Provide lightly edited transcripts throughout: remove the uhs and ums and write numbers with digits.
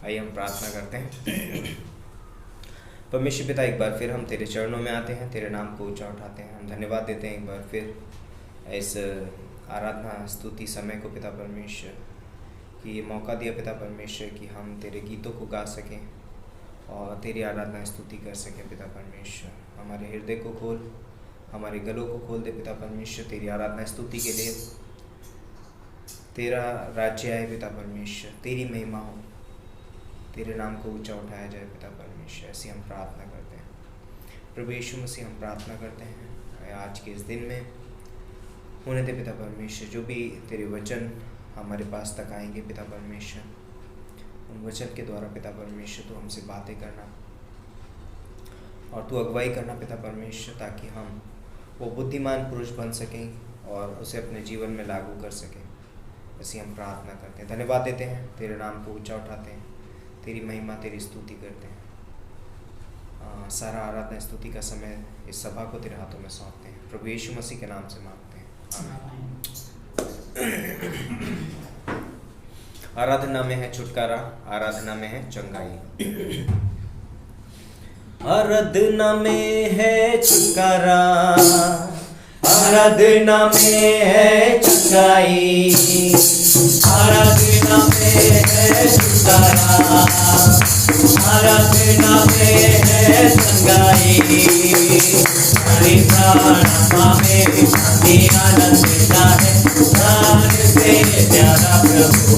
आइए हम प्रार्थना करते हैं। परमेश्वर पिता, एक बार फिर हम तेरे चरणों में आते हैं, तेरे नाम को ऊंचा उठाते हैं। हम धन्यवाद देते हैं एक बार फिर इस आराधना स्तुति समय को पिता परमेश्वर कि ये मौका दिया पिता परमेश्वर कि हम तेरे गीतों को गा सकें और तेरी आराधना स्तुति कर सकें। पिता परमेश्वर, हमारे हृदय को खोल, हमारे गलों को खोल दे पिता परमेश्वर, तेरी आराधना स्तुति के लिए। तेरा राज्य आए पिता परमेश्वर, तेरी महिमा हो, तेरे नाम को ऊंचा उठाया जाए पिता परमेश्वर। ऐसी हम प्रार्थना करते हैं प्रभु यीशु मसीह। हम प्रार्थना करते हैं आज के इस दिन में होने दे पिता परमेश्वर, जो भी तेरे वचन हमारे पास तक आएंगे पिता परमेश्वर, उन वचन के द्वारा पिता परमेश्वर तू हमसे बातें करना और तू अगुवाई करना पिता परमेश्वर, ताकि हम वो बुद्धिमान पुरुष बन सकें और उसे अपने जीवन में लागू कर सकें। ऐसी हम प्रार्थना करते हैं, धन्यवाद देते हैं, तेरे नाम को ऊंचा उठाते हैं, तेरी महिमा तेरी स्तुति करते हैं। सारा आराधना स्तुति का समय इस सभा को तेरे हाथों में सौंपते हैं, प्रभु यीशु मसीह के नाम से मांगते हैं, आमीन। आराधना में है छुटकारा, आराधना में है चंगाई। आराधना में है छुटकारा, आराधना में है चंगाई। आराधना में है छुटकारा, आराधना में है चंगाई। हरि प्राणा में शांति आनंद देता है, प्राण से प्यारा प्रभु।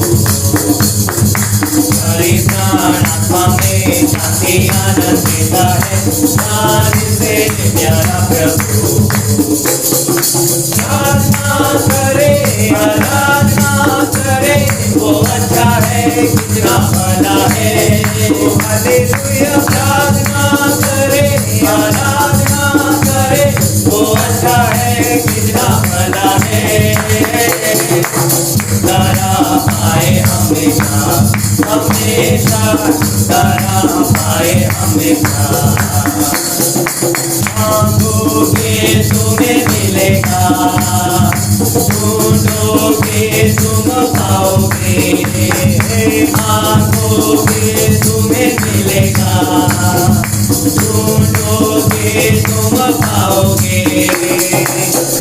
हरि प्राणा में शांति आनंद देता है, प्राण से प्यारा प्रभु। आराधना करे, आराधना करे, वो अच्छा है कितना भला है। हालेलुया। आराधना करे, आराधना करे, वो अच्छा है कितना भला है। तारा पाए हमेशा हमेशा, तारा पाए हमेशा। मांगोगे तुम्हें मिलेगा, ढूंढोगे तुम पाओगे। मांगोगे तुम्हें मिलेगा, ढूंढोगे तुम पाओगे।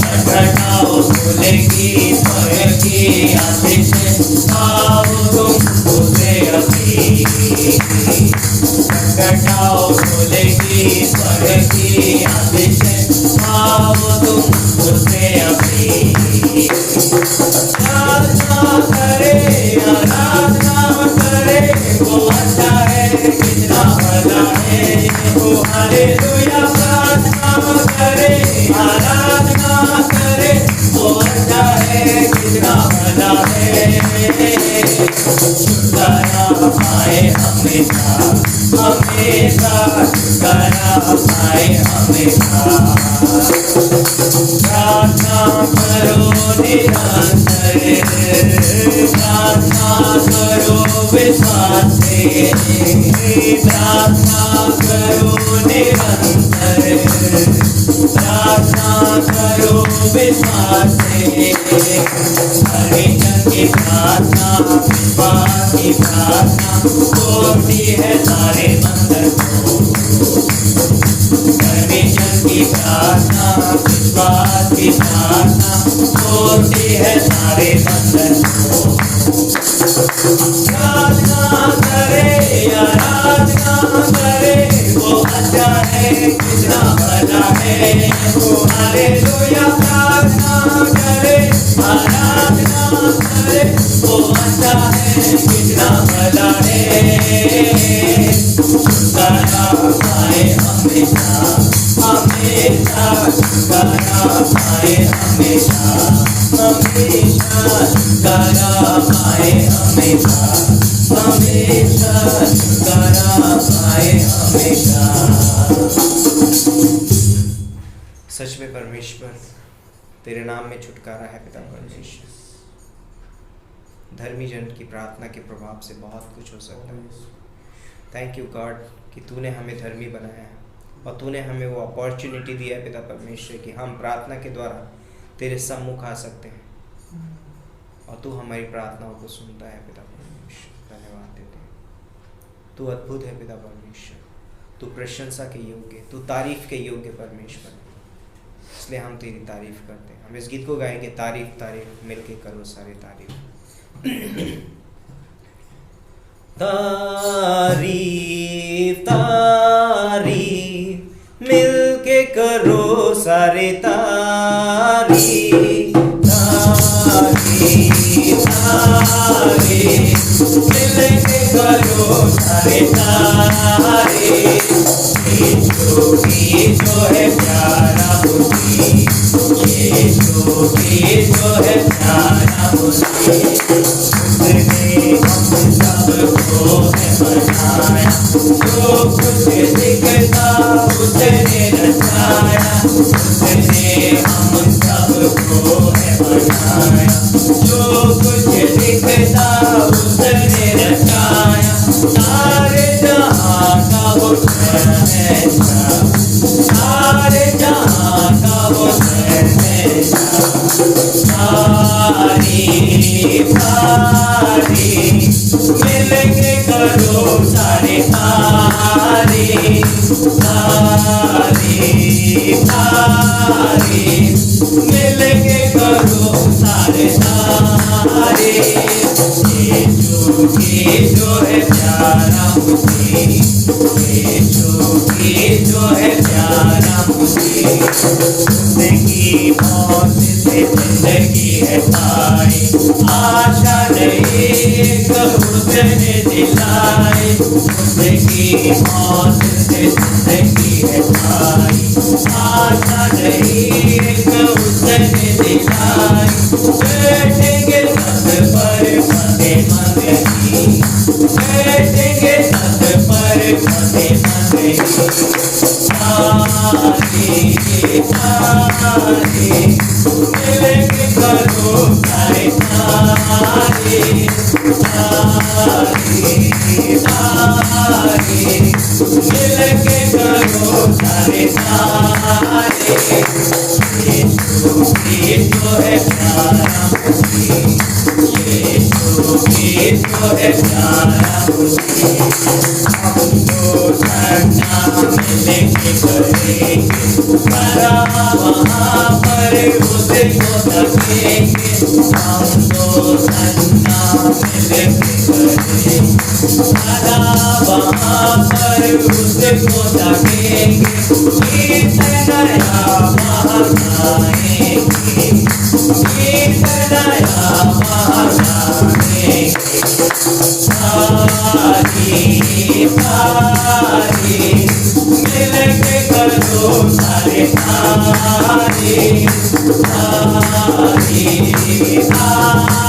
खटखटाओ खुलेगी स्वर्ग की आशीष, पाओ तुम उसे अभी। खटखटाओ खुलेगी स्वर्ग की आशीष, पाओ तुम उसे अभी। आराधना करे, आराधना करे, वो अच्छा है कितना भला है। वो हालेलुया। प्रार्थना करे, आराधना करे, वो अच्छा है कितना भला है। छुटकारा पाए हमेशा हमेशा, छुटकारा पाए हमेशा। प्रार्थना करो निरंतर, प्रार्थना करो विश्वास से। प्रार्थना करो निरंतर, प्रार्थना करो विश्वास से। हरे जन की प्रार्थना, विश्वास की प्रार्थना, तोड़ती है सारे बंधन को। हरे जन की प्रार्थना, विश्वास की प्रार्थना, तोड़ती है सारे बंधन को। आराधना करे, आराधना करे, वो अच्छा है कितना भला है। वो हालेलुया। प्रार्थना करे, आराधना करे, वो अच्छा है कितना भला है। छुटकारा पाए हमेशा हमेशा, छुटकारा पाए हमेशा हमेशा, छुटकारा पाए हमेशा हमेशा, छुटकारा पाए हमेशा। सच में परमेश्वर, तेरे नाम में छुटकारा है पिता परमेश्वर। धर्मी जन की प्रार्थना के प्रभाव से बहुत कुछ हो सकता है। थैंक यू गॉड कि तूने हमें धर्मी बनाया है और तूने हमें वो अपॉर्चुनिटी दिया है पिता परमेश्वर कि हम प्रार्थना के द्वारा तेरे सम्मुख आ सकते हैं और तू हमारी प्रार्थनाओं को सुनता है पिता परमेश्वर। धन्यवाद देते हैं। तू अद्भुत है पिता परमेश्वर, तू प्रशंसा के योग्य, तू तारीफ के योग्य परमेश्वर है। इसलिए हम तेरी तारीफ करते हैं। हम इस गीत को गाएंगे, तारीफ तारीफ मिलके करो सारे तारीफ। तारीफ तारीफ मिलके करो सारे तारीफ, तारीफ तारीफ मिलके करो सारे तारीफ। यीशु जो है प्यारा मुझे, यीशु है प्यारा मुझे, उसने हम सबको है बनाया, जो कुछ दिखता उसने रचाया, उसने हम सबको है बनाया, जो कुछ दिखता उसने रचाया। सारे जहां का वो शहंशाह, सारे जहां का वो शहंशाह। तारीफ तारीफ मिलके करो सारे तारीफ, तारीफ तारीफ मिलके करो सारे तारीफ। यीशु है प्यारा मुझे, यीशु है प्यारा मुझे, उसकी मौत से जिंदगी है पाई, आशा नहीं उसने दिलाई, उसकी मौत से जिंदगी है पाई, आशा नहीं उसने दिलाई। बैठेंगे छत पर फतेह मंगनी, बैठेंगे छत पर फतेह मंगनी। तारीफ तारीफ मिलके करो सारे तारीफ, तारीफ तारीफ मिलके करो सारे तारीफ। यीशु है प्यारा मुझे, यीशु है प्यारा मुझे, हम तो धरना मिलके करेंगे भला वहाँ पर उसको तकेंगे, हम तो धरना मिलके करेंगे भला वहाँ पर उसको तकेंगे। गीत नया वहाँ गाएंगे, गीत नया वहाँ गाएंगे। तारीफ तारीफ मिलके करो सारे तारीफ, तारीफ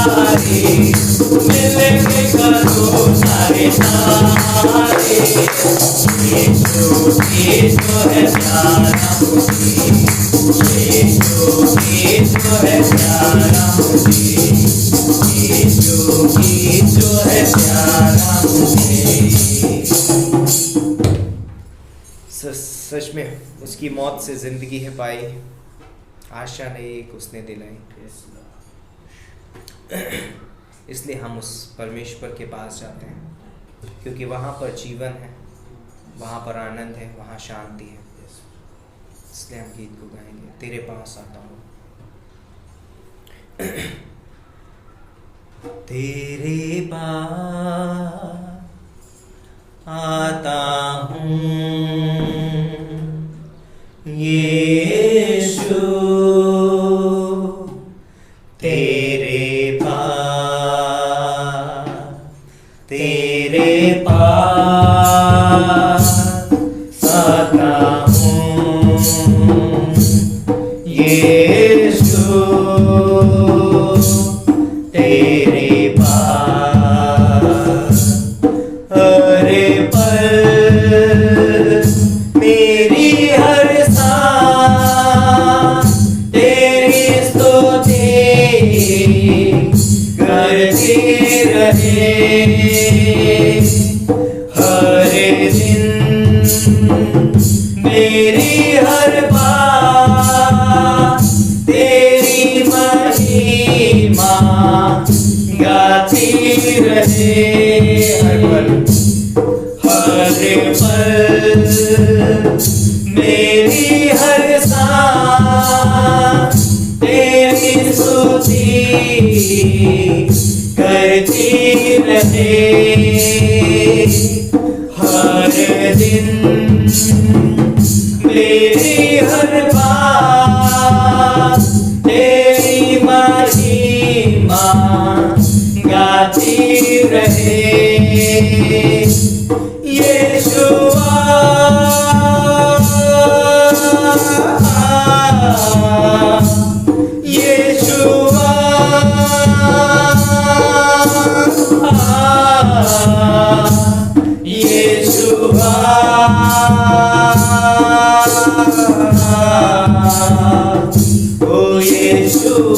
तारीफ मिलके करो सारे तारीफ। यीशु है प्यारा मुझे, यीशु है प्यारा मुझे, यीशु है प्यारा मुझे। सच में उसकी मौत से जिंदगी है पाई, आशा नहीं एक उसने दिलाई। इसलिए हम उस परमेश्वर के पास जाते हैं, क्योंकि वहाँ पर जीवन है, वहाँ पर आनंद है, वहाँ शांति है। इसलिए हम गीत को गाएंगे, तेरे पास आता हूँ। तेरे पास आता हूँ यीशु, तेरे पास आता हूँ यीशु, तेरे पास हरे पल मेरी हर सांस तेरी स्तुति करती रहे। हर दिन मेरी हर बात तेरी महिमा गाती रहे। पल मेरी हर सांस तेरी स्तुति करती रहे। हर दिन मेरी हर बात तेरी महिमा गाती रहे। यीशुआ यीशुआ यीशुआ ओ यीशुआ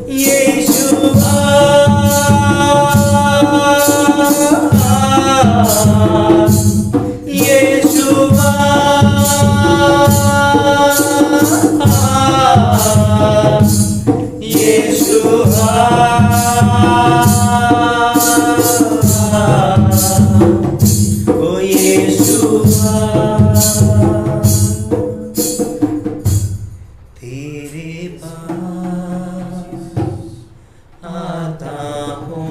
यीशुआ यीशुआ यीशुआ ओ यीशुआ तेरे पास आता हूँ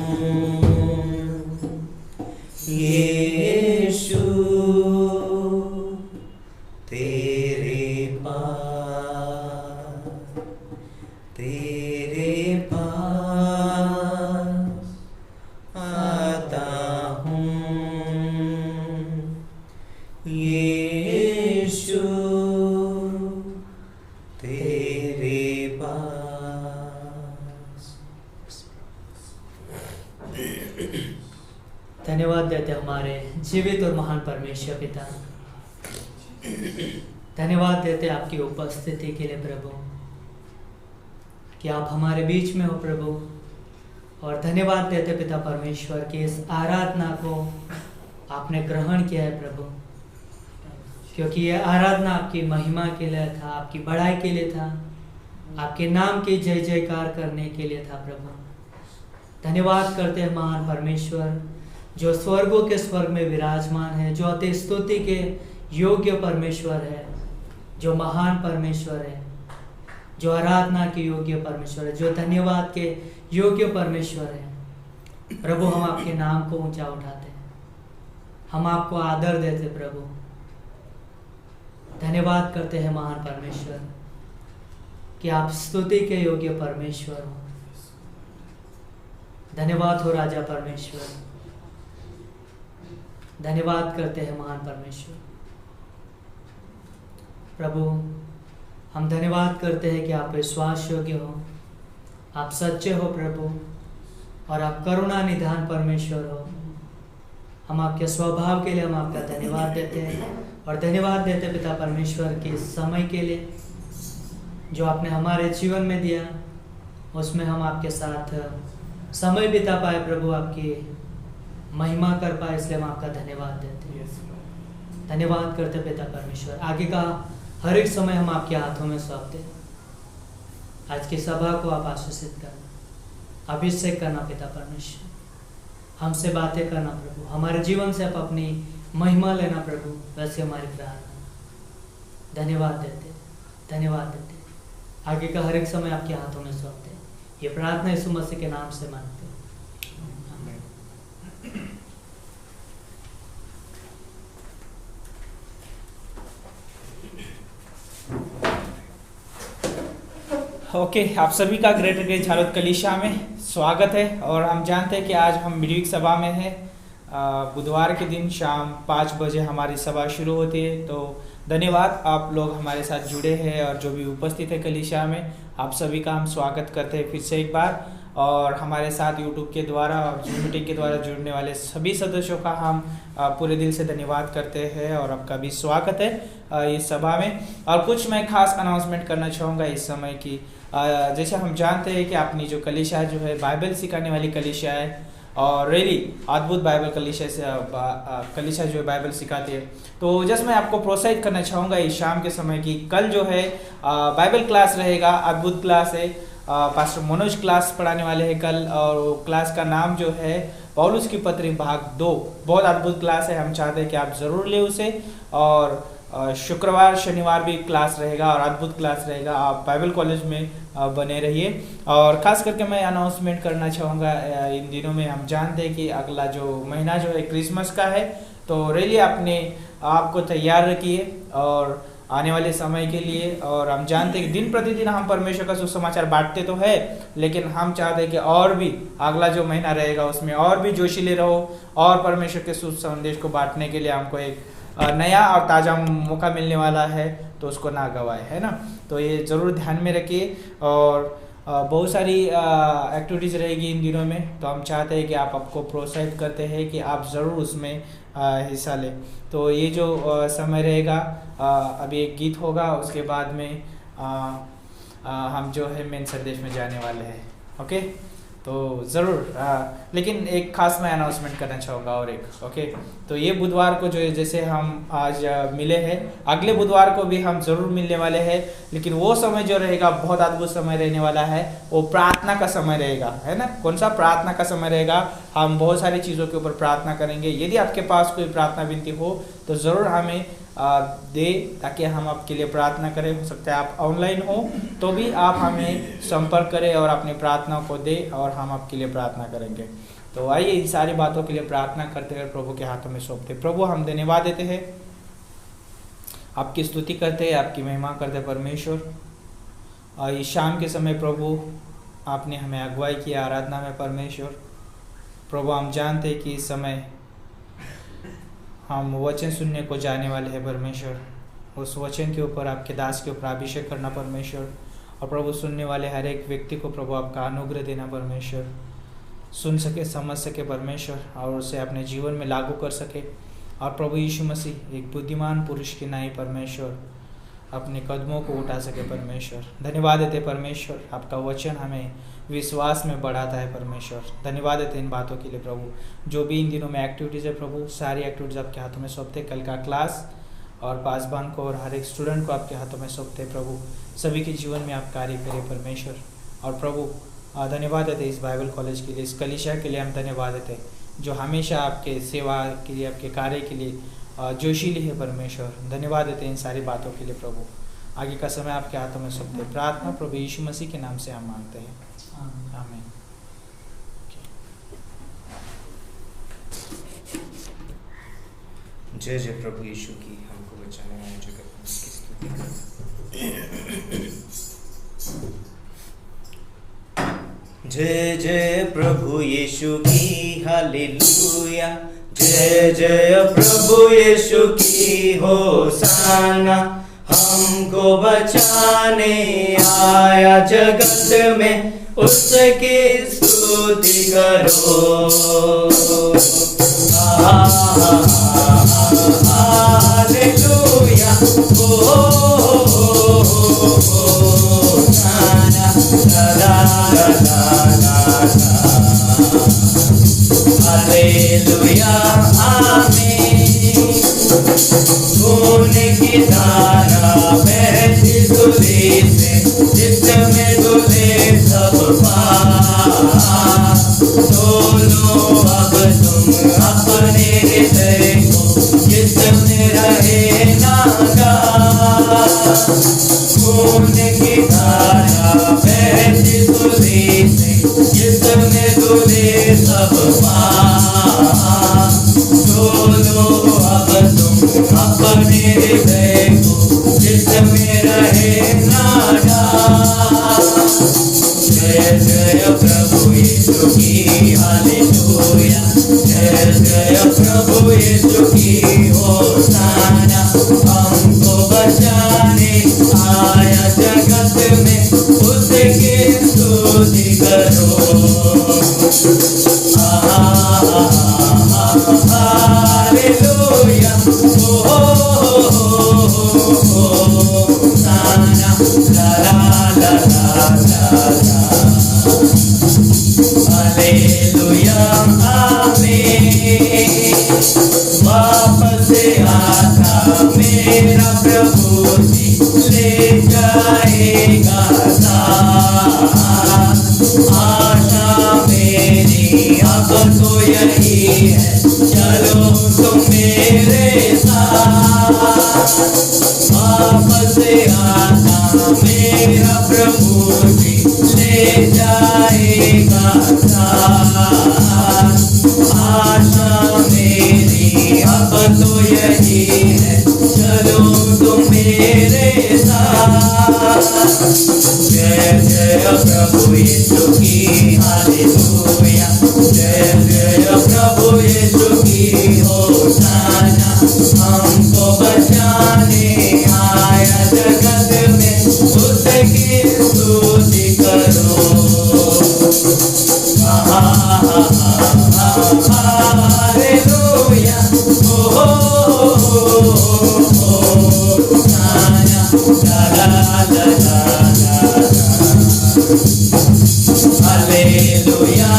यीशु तेरे पास आता हूँ यीशु तेरे पास। धन्यवाद देते हमारे जीवित और महान परमेश्वर पिता। धन्यवाद देते आपकी उपस्थिति के लिए प्रभु, कि आप हमारे बीच में हो प्रभु। और धन्यवाद देते पिता परमेश्वर कि इस आराधना को आपने ग्रहण किया है प्रभु, क्योंकि यह आराधना आपकी महिमा के लिए था, आपकी बड़ाई के लिए था, आपके नाम की जय जयकार करने के लिए था प्रभु। धन्यवाद करते हैं महान परमेश्वर, जो स्वर्गों के स्वर्ग में विराजमान है, जो अति स्तुति के योग्य परमेश्वर है, जो महान परमेश्वर है, जो आराधना के योग्य परमेश्वर है, जो धन्यवाद के योग्य परमेश्वर है। प्रभु हम आपके नाम को ऊंचा उठाते हैं, हम आपको आदर देते प्रभु। धन्यवाद करते हैं महान परमेश्वर कि आप स्तुति के योग्य परमेश्वर हो। धन्यवाद हो राजा परमेश्वर, धन्यवाद करते हैं महान परमेश्वर। प्रभु हम धन्यवाद करते हैं कि आप विश्वास योग्य हो, आप सच्चे हो प्रभु, और आप करुणा निधान परमेश्वर हो। हम आपके स्वभाव के लिए हम आपका धन्यवाद देते हैं, और धन्यवाद देते पिता परमेश्वर के इस समय के लिए जो आपने हमारे जीवन में दिया, उसमें हम आपके साथ समय बिता पाए प्रभु, आपकी महिमा कर पाए, इसलिए हम आपका धन्यवाद देते हैं। धन्यवाद करते पिता परमेश्वर। आगे का हर एक समय हम आपके हाथों में सौंपते हैं। आज की सभा को आप आशीषित करना, अभिषेक करना पिता परमेश्वर, हमसे बातें करना प्रभु, हमारे जीवन से आप अपनी महिमा लेना प्रभु, वैसे हमारी प्रार्थना। धन्यवाद देते, धन्यवाद देते। आगे का हर एक समय आपके हाथों में सौंपते हैं। ये प्रार्थना यीशु मसीह के नाम से मांगते हैं, आमीन। ओके, आप सभी का ग्रेटर ग्रेट झालोद कलीसिया में स्वागत है। और हम जानते हैं कि आज हम मिडवीक सभा में हैं। बुधवार के दिन शाम 5 बजे हमारी सभा शुरू होती है। तो धन्यवाद आप लोग हमारे साथ जुड़े हैं, और जो भी उपस्थित है कलीसिया में, आप सभी का हम स्वागत करते हैं फिर से एक बार। और हमारे साथ यूट्यूब के द्वारा और जूम मीटिंग के द्वारा जुड़ने वाले सभी सदस्यों का हम पूरे दिल से धन्यवाद करते हैं, और आपका भी स्वागत है इस सभा में। और कुछ मैं खास अनाउंसमेंट करना चाहूँगा इस समय की। जैसे हम जानते हैं कि अपनी जो कलीसिया जो है बाइबल सिखाने वाली कलीसिया है, और रियली अद्भुत बाइबल कलीसिया से कलीसिया जो है बाइबल सिखाती है। तो जस्ट मैं आपको प्रोत्साहित करना चाहूँगा इस शाम के समय की, कल जो है बाइबल क्लास रहेगा, अद्भुत क्लास है। पास्टर मनोज क्लास पढ़ाने वाले हैं कल, और क्लास का नाम जो है पौलुस की पत्री भाग 2 बहुत अद्भुत क्लास है। हम चाहते हैं कि आप ज़रूर ले उसे। और शुक्रवार शनिवार भी क्लास रहेगा और अद्भुत क्लास रहेगा। आप बाइबल कॉलेज में बने रहिए। और ख़ास करके मैं अनाउंसमेंट करना चाहूँगा, इन दिनों में हम जानते हैं कि अगला जो महीना जो है क्रिसमस का है, तो रियली अपने आप को तैयार रखिए और आने वाले समय के लिए। और हम जानते हैं कि दिन प्रतिदिन हम परमेश्वर का सुसमाचार बांटते तो है, लेकिन हम चाहते हैं कि और भी अगला जो महीना रहेगा उसमें और भी जोशीले रहो और परमेश्वर के शुभ संदेश को बांटने के लिए हमको एक नया और ताज़ा मौका मिलने वाला है, तो उसको ना गवाए, है ना। तो ये ज़रूर ध्यान में रखिए। और बहुत सारी एक्टिविटीज़ रहेगी इन दिनों में, तो हम चाहते हैं कि आप आपको प्रोत्साहित करते हैं कि आप ज़रूर उसमें हिस्सा लें। तो ये जो समय रहेगा, अभी एक गीत होगा, उसके बाद में हम जो है मेन संदेश में जाने वाले हैं। ओके, तो ज़रूर लेकिन एक खास मैं अनाउंसमेंट करना चाहूँगा और एक ओके। तो ये बुधवार को जो है, जैसे हम आज मिले हैं, अगले बुधवार को भी हम ज़रूर मिलने वाले हैं, लेकिन वो समय जो रहेगा बहुत अद्भुत समय रहने वाला है। वो प्रार्थना का समय रहेगा, है ना। कौन सा प्रार्थना का समय रहेगा? हम बहुत सारी चीज़ों के ऊपर प्रार्थना करेंगे। यदि आपके पास कोई प्रार्थना विनती हो तो ज़रूर हमें दे, ताकि हम आपके लिए प्रार्थना करें। हो सकता है आप ऑनलाइन हो तो भी आप हमें संपर्क करें और अपनी प्रार्थना को दे और हम आपके लिए प्रार्थना करेंगे। तो आइए इन सारी बातों के लिए प्रार्थना करते हुए प्रभु के हाथों में सौंपते। प्रभु, हम धन्यवाद देते हैं, आपकी स्तुति करते हैं, आपकी महिमा करते हैं परमेश्वर। और इस शाम के समय प्रभु आपने हमें अगुवाई की आराधना में परमेश्वर। प्रभु, हम जानते हैं कि इस समय हम वचन सुनने को जाने वाले हैं परमेश्वर। उस वचन के ऊपर आपके दास के ऊपर अभिषेक करना परमेश्वर। और प्रभु, सुनने वाले हर एक व्यक्ति को प्रभु आपका अनुग्रह देना परमेश्वर, सुन सके, समझ सके परमेश्वर, और उसे अपने जीवन में लागू कर सके। और प्रभु यीशु मसीह एक बुद्धिमान पुरुष की नाई परमेश्वर अपने कदमों को उठा सके परमेश्वर। धन्यवाद देते परमेश्वर, आपका वचन हमें विश्वास में बढ़ाता है परमेश्वर। धन्यवाद देते इन बातों के लिए प्रभु। जो भी इन दिनों में एक्टिविटीज़ है प्रभु, सारी एक्टिविटीज़ आपके हाथों में सौंपते। कल का क्लास और पासबान को और हर एक स्टूडेंट को आपके हाथों में सौंपते प्रभु। सभी के जीवन में आप कार्य करें परमेश्वर। और प्रभु धन्यवाद देते इस बाइबल कॉलेज के लिए, इस कलीसिया के लिए हम धन्यवाद देते, जो हमेशा आपके सेवा के लिए, आपके कार्य के लिए जोशीली है परमेश्वर। धन्यवाद देते हैं इन सारी बातों के लिए प्रभु। आगे का समय आपके हाथों में सौंपते। प्रार्थना प्रभु यीशु मसीह के नाम से हम मांगते हैं, आमीन। जय जय प्रभु यीशु की, हमको बचाने वाले जगत में उसकी स्तुति करें। जय जय प्रभु यीशु की, हालेलुया। जय जय प्रभु यीशु की, होसाना। हमको बचाने आया जगत में, उसकी स्तुति करो। हालेलुया, होसाना, ला ला ला ला ला। हालेलुया, आमीन। खून की धारा बहती धुली से, जिसमें धुले सब पाप। बोलो अब तुम अपने हृदय को, जिसमें रहे नागा। खून की धारा बहती धुली से, जिसमें धुले सब पाप। बोलो अब तुम अपने हृदय को, जिसमें रहे नागा। जय जय प्रभु यीशु की, हालेलुया। जय जय प्रभु यीशु की, होसाना। हमको बचाने आया जगत में, उसकी स्तुति करो। हालेलुया, होसाना, ला ला ला ला ला। हालेलुया, आमीन। चलो तुम मेरे साथ, वापस आना मेरा प्रभु जी ले जाएगा साथ। आशा मेरी अब तो यही है, चलो तुम मेरे साथ। जय जय प्रभु यीशु की हालेलुया, जय जय प्रभु यीशु की होशाना। हमको बचाने आया जगत में, उसकी स्तुति करो। हालेलुया, हालेलुया,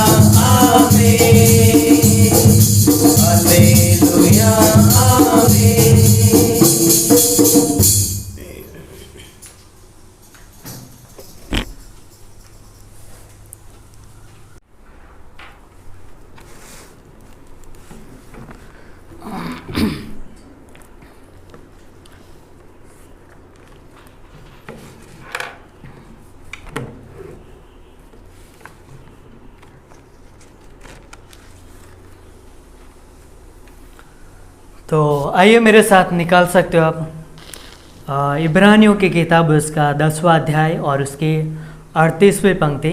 आमीन, हालेलुया, आमीन। तो आइए मेरे साथ निकाल सकते हो आप इब्रानियों की किताब उसका 10वां अध्याय और उसकी 38वीं पंक्ति।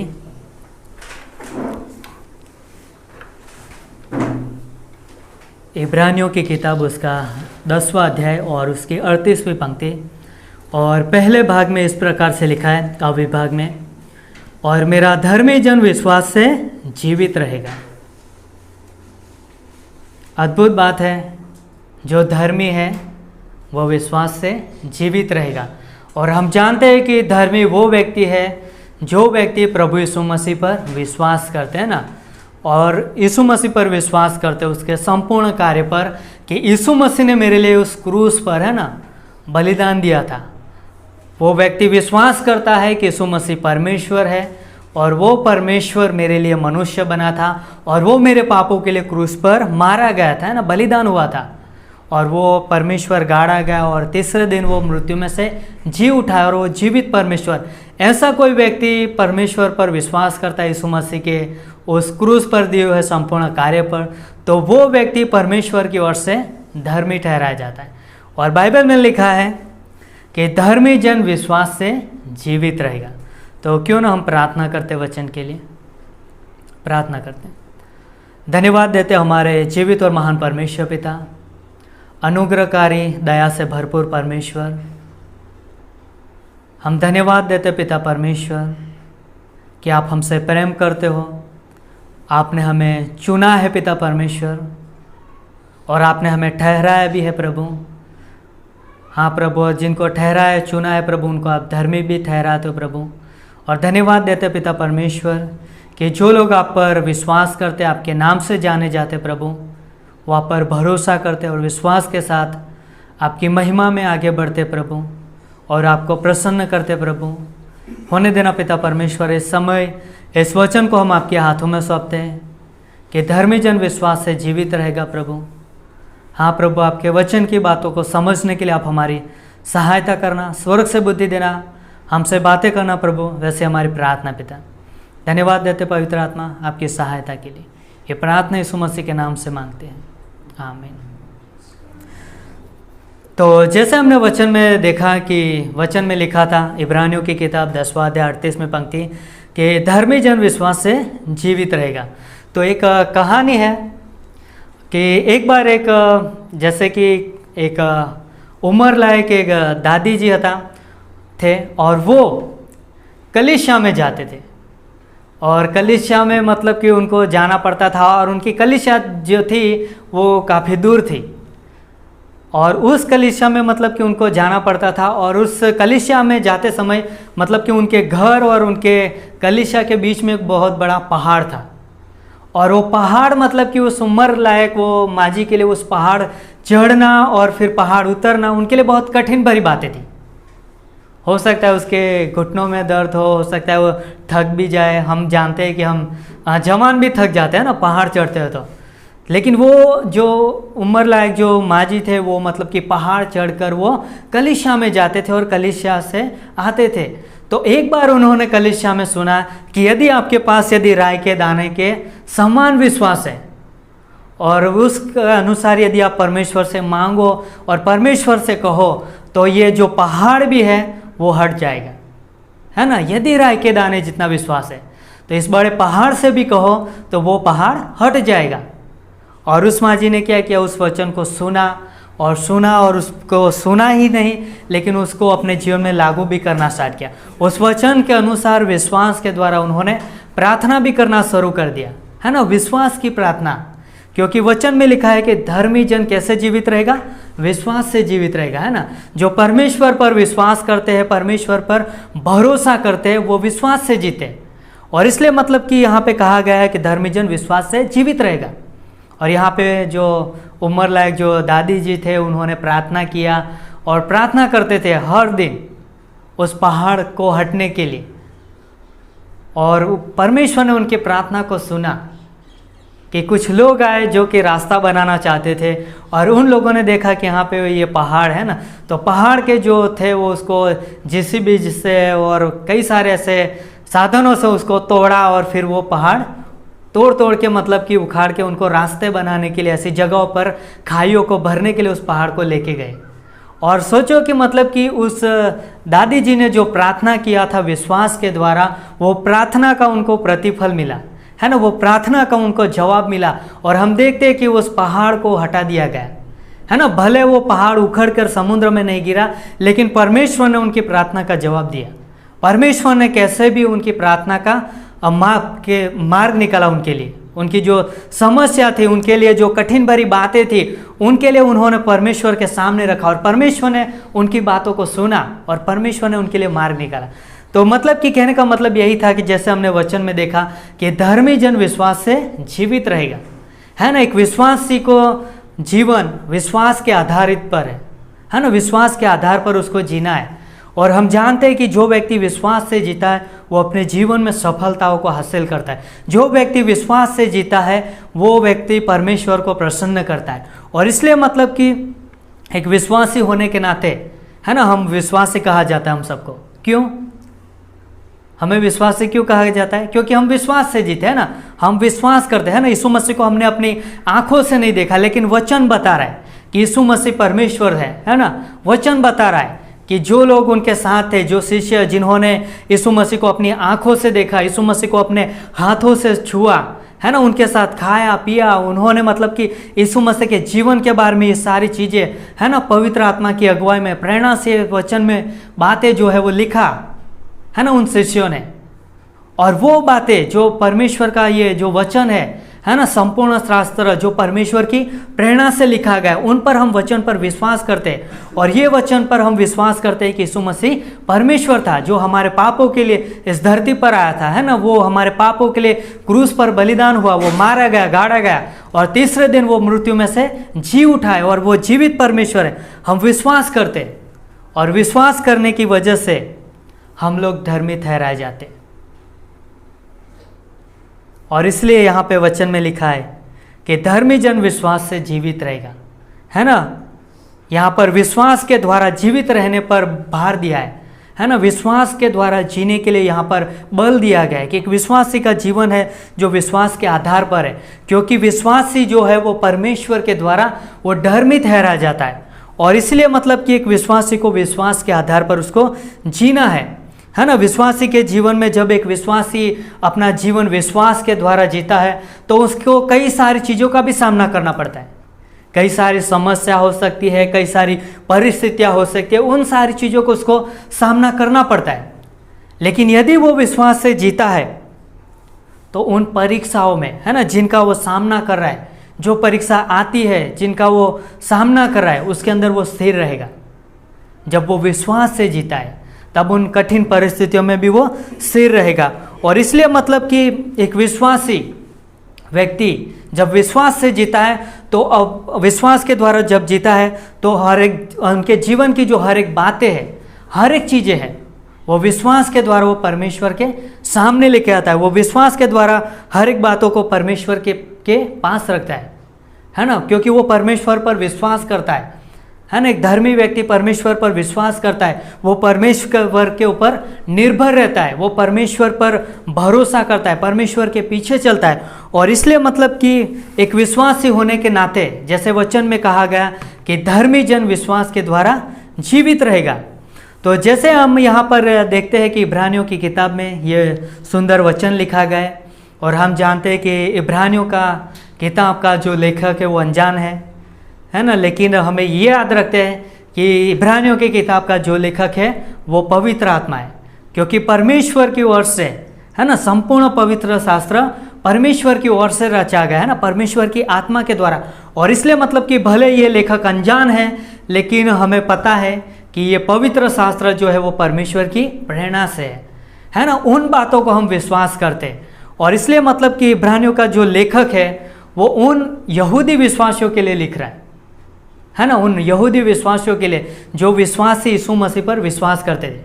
इब्रानियों की किताब उसका 10वां अध्याय और उसकी 38वीं पंक्ति। और पहले भाग में इस प्रकार से लिखा है अविभाग में, और मेरा धर्मी जन विश्वास से जीवित रहेगा। अद्भुत बात है, जो धर्मी है वो विश्वास से जीवित रहेगा। और हम जानते हैं कि धर्मी वो व्यक्ति है जो व्यक्ति प्रभु यीशु मसीह पर विश्वास करते हैं ना, और यीशु मसीह पर विश्वास करते हैं उसके संपूर्ण कार्य पर, कि यीशु मसीह ने मेरे लिए उस क्रूस पर है ना बलिदान दिया था। वो व्यक्ति विश्वास करता है कि यीशु मसीह परमेश्वर है और वो परमेश्वर मेरे लिए मनुष्य बना था और वो मेरे पापों के लिए क्रूस पर मारा गया था, है ना, बलिदान हुआ था। और वो परमेश्वर गाड़ा गया और तीसरे दिन वो मृत्यु में से जी उठा, और वो जीवित परमेश्वर। ऐसा कोई व्यक्ति परमेश्वर पर विश्वास करता है, यीशु मसीह के उस क्रूस पर दिए हुए संपूर्ण कार्य पर, तो वो व्यक्ति परमेश्वर की ओर से धर्मी ठहराया जाता है। और बाइबल में लिखा है कि धर्मी जन विश्वास से जीवित रहेगा। तो क्यों ना हम प्रार्थना करते वचन के लिए, प्रार्थना करते हैं। धन्यवाद देते हमारे जीवित और महान परमेश्वर पिता, अनुग्रहकारी दया से भरपूर परमेश्वर। हम धन्यवाद देते पिता परमेश्वर कि आप हमसे प्रेम करते हो। आपने हमें चुना है पिता परमेश्वर, और आपने हमें ठहराया भी है प्रभु। हाँ प्रभु, जिनको ठहराया चुना है प्रभु, उनको आप धर्मी भी ठहराते हो प्रभु। और धन्यवाद देते पिता परमेश्वर कि जो लोग आप पर विश्वास करते, आपके नाम से जाने जाते प्रभु, वो आप पर भरोसा करते और विश्वास के साथ आपकी महिमा में आगे बढ़ते प्रभु, और आपको प्रसन्न करते प्रभु। होने देना पिता परमेश्वर, इस समय इस वचन को हम आपके हाथों में सौंपते हैं कि धर्मी जन विश्वास से जीवित रहेगा प्रभु। हाँ प्रभु, आपके वचन की बातों को समझने के लिए आप हमारी सहायता करना, स्वर्ग से बुद्धि देना, हमसे बातें करना प्रभु। वैसे हमारी प्रार्थना पिता। धन्यवाद देते पवित्र आत्मा आपकी सहायता के लिए। ये प्रार्थना यीशु मसीह के नाम से मांगते हैं, आमीन। तो जैसे हमने वचन में देखा कि वचन में लिखा था इब्रानियों की किताब 10वां अध्याय 38वें पंक्ति कि धर्मी जन विश्वास से जीवित रहेगा। तो एक कहानी है कि एक बार एक जैसे कि एक उम्र लायक एक दादी जी थे, और वो कलीसिया में जाते थे। और कलीसिया में मतलब कि उनको जाना पड़ता था, और उनकी कलीसिया जो थी वो काफ़ी दूर थी, और उस कलीसिया में मतलब कि उनको जाना पड़ता था। और उस कलीसिया में जाते समय मतलब कि उनके घर और उनके कलीसिया के बीच में एक बहुत बड़ा पहाड़ था, और वो पहाड़ मतलब कि उस उम्र लायक वो माजी के लिए उस पहाड़ चढ़ना और फिर पहाड़ उतरना उनके लिए बहुत कठिन भरी बातें थी। हो सकता है उसके घुटनों में दर्द हो सकता है वो थक भी जाए। हम जानते हैं कि हम जवान भी थक जाते हैं ना पहाड़ चढ़ते हो लेकिन वो जो उम्र लायक जो माजी थे वो मतलब कि पहाड़ चढ़कर वो कलीसिया में जाते थे और कलीसिया से आते थे। तो एक बार उन्होंने कलीसिया में सुना कि यदि आपके पास यदि राई के दाने के समान विश्वास है और उस अनुसार यदि आप परमेश्वर से मांगो और परमेश्वर से कहो तो ये जो पहाड़ भी है वो हट जाएगा, है ना। यदि राई के दाने जितना विश्वास है तो इस बड़े पहाड़ से भी कहो तो वो पहाड़ हट जाएगा। और उस माँ जी ने क्या किया, उस वचन को सुना और उसको सुना ही नहीं लेकिन उसको अपने जीवन में लागू भी करना स्टार्ट किया। उस वचन के अनुसार विश्वास के द्वारा उन्होंने प्रार्थना भी करना शुरू कर दिया, है ना, विश्वास की प्रार्थना। क्योंकि वचन में लिखा है कि धर्मी जन कैसे जीवित रहेगा, विश्वास से जीवित रहेगा, है ना। जो परमेश्वर पर विश्वास करते हैं, परमेश्वर पर भरोसा करते हैं, वो विश्वास से जीते। और इसलिए मतलब कि यहाँ पे कहा गया है कि धर्मी जन विश्वास से जीवित रहेगा। और यहाँ पे जो उम्र लायक जो दादी जी थे उन्होंने प्रार्थना किया और प्रार्थना करते थे हर दिन उस पहाड़ को हटने के लिए। और परमेश्वर ने उनकी प्रार्थना को सुना कि कुछ लोग आए जो कि रास्ता बनाना चाहते थे और उन लोगों ने देखा कि यहाँ पे ये पहाड़ है ना, तो पहाड़ के जो थे वो उसको जेसीबी से और कई सारे ऐसे साधनों से उसको तोड़ा और फिर वो पहाड़ तोड़ के मतलब कि उखाड़ के उनको रास्ते बनाने के लिए ऐसी जगहों पर खाइयों को भरने के लिए उस पहाड़ को लेके गए। और सोचो कि मतलब कि उस दादी जी ने जो प्रार्थना किया था विश्वास के द्वारा, वो प्रार्थना का उनको प्रतिफल मिला, है ना, वो प्रार्थना का उनको जवाब मिला। और हम देखते हैं कि उस पहाड़ को हटा दिया गया, है ना। भले वो पहाड़ उखड़ कर समुद्र में नहीं गिरा लेकिन परमेश्वर ने उनकी प्रार्थना का जवाब दिया। परमेश्वर ने कैसे भी उनकी प्रार्थना का मार्ग निकाला उनके लिए। उनकी जो समस्या थी, उनके लिए जो कठिन भरी बातें थी, उनके लिए उन्होंने परमेश्वर के सामने रखा और परमेश्वर ने उनकी बातों को सुना और परमेश्वर ने उनके लिए मार्ग निकाला। तो मतलब कि कहने का मतलब यही था कि जैसे हमने वचन में देखा कि धर्मी जन विश्वास से जीवित रहेगा, है ना। एक विश्वासी को जीवन विश्वास के आधारित पर है ना, विश्वास के आधार पर उसको जीना है। और हम जानते हैं कि जो व्यक्ति विश्वास से जीता है वो अपने जीवन में सफलताओं को हासिल करता है। जो व्यक्ति विश्वास से जीता है वो व्यक्ति परमेश्वर को प्रसन्न करता है। और इसलिए मतलब कि एक विश्वासी होने के नाते, है ना, हम विश्वासी कहा जाता है हम सबको। क्यों हमें विश्वासी क्यों कहा जाता है? क्योंकि हम विश्वास से जीते, है ना, हम विश्वास करते हैं ना। यीशु मसीह को हमने अपनी आंखों से नहीं देखा लेकिन वचन बता रहा है कि यीशु मसीह परमेश्वर है ना। वचन बता रहा है कि जो लोग उनके साथ थे, जो शिष्य जिन्होंने यीशु मसीह को अपनी आंखों से देखा, यीशु मसीह को अपने हाथों से छुआ, है ना, उनके साथ खाया पिया, उन्होंने मतलब कि यीशु मसीह के जीवन के बारे में ये सारी चीज़ें, है ना, पवित्र आत्मा की अगुवाई में प्रेरणा से वचन में बातें जो है वो लिखा, है ना, उन शिष्यों ने। और वो बातें जो परमेश्वर का ये जो वचन है ना, संपूर्ण शास्त्र जो परमेश्वर की प्रेरणा से लिखा गया, उन पर हम वचन पर विश्वास करते हैं। और ये वचन पर हम विश्वास करते हैं कि यीशु मसीह परमेश्वर था जो हमारे पापों के लिए इस धरती पर आया था, है ना। वो हमारे पापों के लिए क्रूस पर बलिदान हुआ, वो मारा गया, गाड़ा गया और तीसरे दिन वो मृत्यु में से जी उठाए और वो जीवित परमेश्वर है। हम विश्वास करते हैं और विश्वास करने की वजह से हम लोग धर्मी ठहराए जाते। और इसलिए यहाँ पे वचन में लिखा है कि धर्मी जन विश्वास से जीवित रहेगा, है ना। यहाँ पर विश्वास के द्वारा जीवित रहने पर भार दिया है ना। विश्वास के द्वारा जीने के लिए यहाँ पर बल दिया गया है कि एक विश्वासी का जीवन है जो विश्वास के आधार पर है। क्योंकि विश्वासी जो है वो परमेश्वर के द्वारा वो धर्मी ठहरा जाता है। और इसलिए मतलब कि एक विश्वासी को विश्वास के आधार पर उसको जीना है ना। विश्वासी के जीवन में जब एक विश्वासी अपना जीवन विश्वास के द्वारा जीता है तो उसको कई सारी चीज़ों का भी सामना करना पड़ता है। कई सारी समस्या हो सकती है, कई सारी परिस्थितियां हो सकती है, उन सारी चीज़ों को उसको सामना करना पड़ता है। लेकिन यदि वो विश्वास से जीता है तो उन परीक्षाओं में, है ना, जिनका वो सामना कर रहा है, जो परीक्षा आती है जिनका वो सामना कर रहा है, उसके अंदर वो स्थिर रहेगा। जब वो विश्वास से जीता है तब उन कठिन परिस्थितियों में भी वो स्थिर रहेगा। और इसलिए मतलब कि एक विश्वासी व्यक्ति जब विश्वास से जीता है तो अब विश्वास के द्वारा जब जीता है तो हर एक उनके जीवन की जो हर एक बातें हैं, हर एक चीज़ें हैं, वो विश्वास के द्वारा वो परमेश्वर के सामने लेके आता है। वो विश्वास के द्वारा हर एक बातों को परमेश्वर के पास रखता है। है ना, क्योंकि वो परमेश्वर पर विश्वास करता है ना। एक धर्मी व्यक्ति परमेश्वर पर विश्वास करता है, वो परमेश्वर के ऊपर निर्भर रहता है, वो परमेश्वर पर भरोसा करता है, परमेश्वर के पीछे चलता है। और इसलिए मतलब कि एक विश्वासी होने के नाते, जैसे वचन में कहा गया कि धर्मी जन विश्वास के द्वारा जीवित रहेगा। तो जैसे हम यहाँ पर देखते हैं कि इब्रानियों की किताब में ये सुंदर वचन लिखा गया है, और हम जानते हैं कि इब्रानियों का किताब का जो लेखक है वो अनजान है ना, लेकिन हमें ये याद रखते हैं कि इब्रानियों की किताब का जो लेखक है वो पवित्र आत्मा है, क्योंकि परमेश्वर की ओर से, है ना, संपूर्ण पवित्र शास्त्र परमेश्वर की ओर से रचा गया है ना, परमेश्वर की आत्मा के द्वारा। और इसलिए मतलब कि भले ये लेखक अनजान है, लेकिन हमें पता है कि ये पवित्र शास्त्र जो है वो परमेश्वर की प्रेरणा से है ना, उन बातों को हम विश्वास करते हैं। और इसलिए मतलब कि इब्रानियों का जो लेखक है वो उन यहूदी विश्वासियों के लिए लिख रहा है ना, उन यहूदी विश्वासियों के लिए जो विश्वासी यीशु मसीह पर विश्वास करते थे,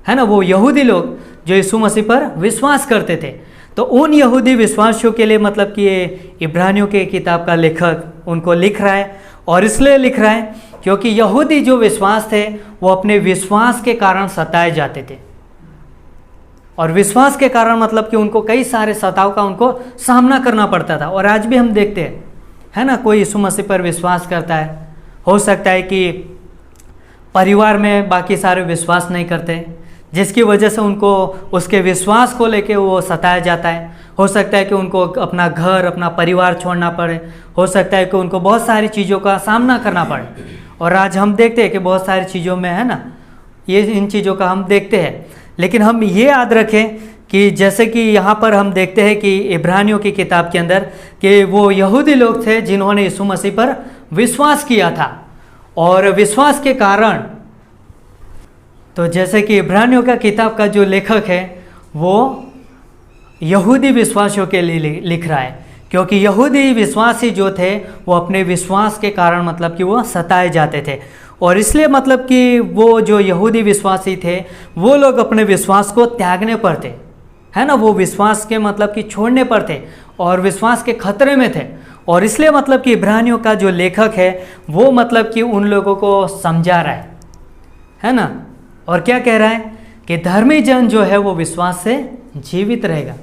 है ना, वो यहूदी लोग जो यीशु मसीह पर विश्वास करते थे। तो उन यहूदी विश्वासियों के लिए मतलब कि ये इब्रानियों के किताब का लेखक उनको लिख रहा है। और इसलिए लिख रहा है क्योंकि यहूदी जो विश्वास थे वो अपने विश्वास के कारण सताए जाते थे, और विश्वास के कारण मतलब कि उनको कई सारे सताव का उनको सामना करना पड़ता था। और आज भी हम देखते हैं, है ना, कोई यीशु मसीह पर विश्वास करता है, हो सकता है कि परिवार में बाकी सारे विश्वास नहीं करते, जिसकी वजह से उनको उसके विश्वास को लेके वो सताया जाता है। हो सकता है कि उनको अपना घर, अपना परिवार छोड़ना पड़े, हो सकता है कि उनको बहुत सारी चीज़ों का सामना करना पड़े। और आज हम देखते हैं कि बहुत सारी चीज़ों में, है ना, ये इन चीज़ों का हम देखते हैं। लेकिन हम ये याद रखें कि जैसे कि यहाँ पर हम देखते हैं कि इब्रानियों की किताब के अंदर कि वो यहूदी लोग थे जिन्होंने यीशु मसीह पर विश्वास किया था, और विश्वास के कारण, तो जैसे कि इब्रानियों का किताब का जो लेखक है वो यहूदी विश्वासियों के लिए लिख रहा है, क्योंकि यहूदी विश्वासी जो थे वो अपने विश्वास के कारण मतलब कि वो सताए जाते थे। और इसलिए मतलब कि वो जो यहूदी विश्वासी थे वो लोग अपने विश्वास को त्यागने पर थे, है ना, वो विश्वास के मतलब कि छोड़ने पर थे और विश्वास के खतरे में थे। और इसलिए मतलब कि इब्रानियों का जो लेखक है वो मतलब कि उन लोगों को समझा रहा है ना, और क्या कह रहा है कि धर्मी जन जो है वो विश्वास से जीवित रहेगा,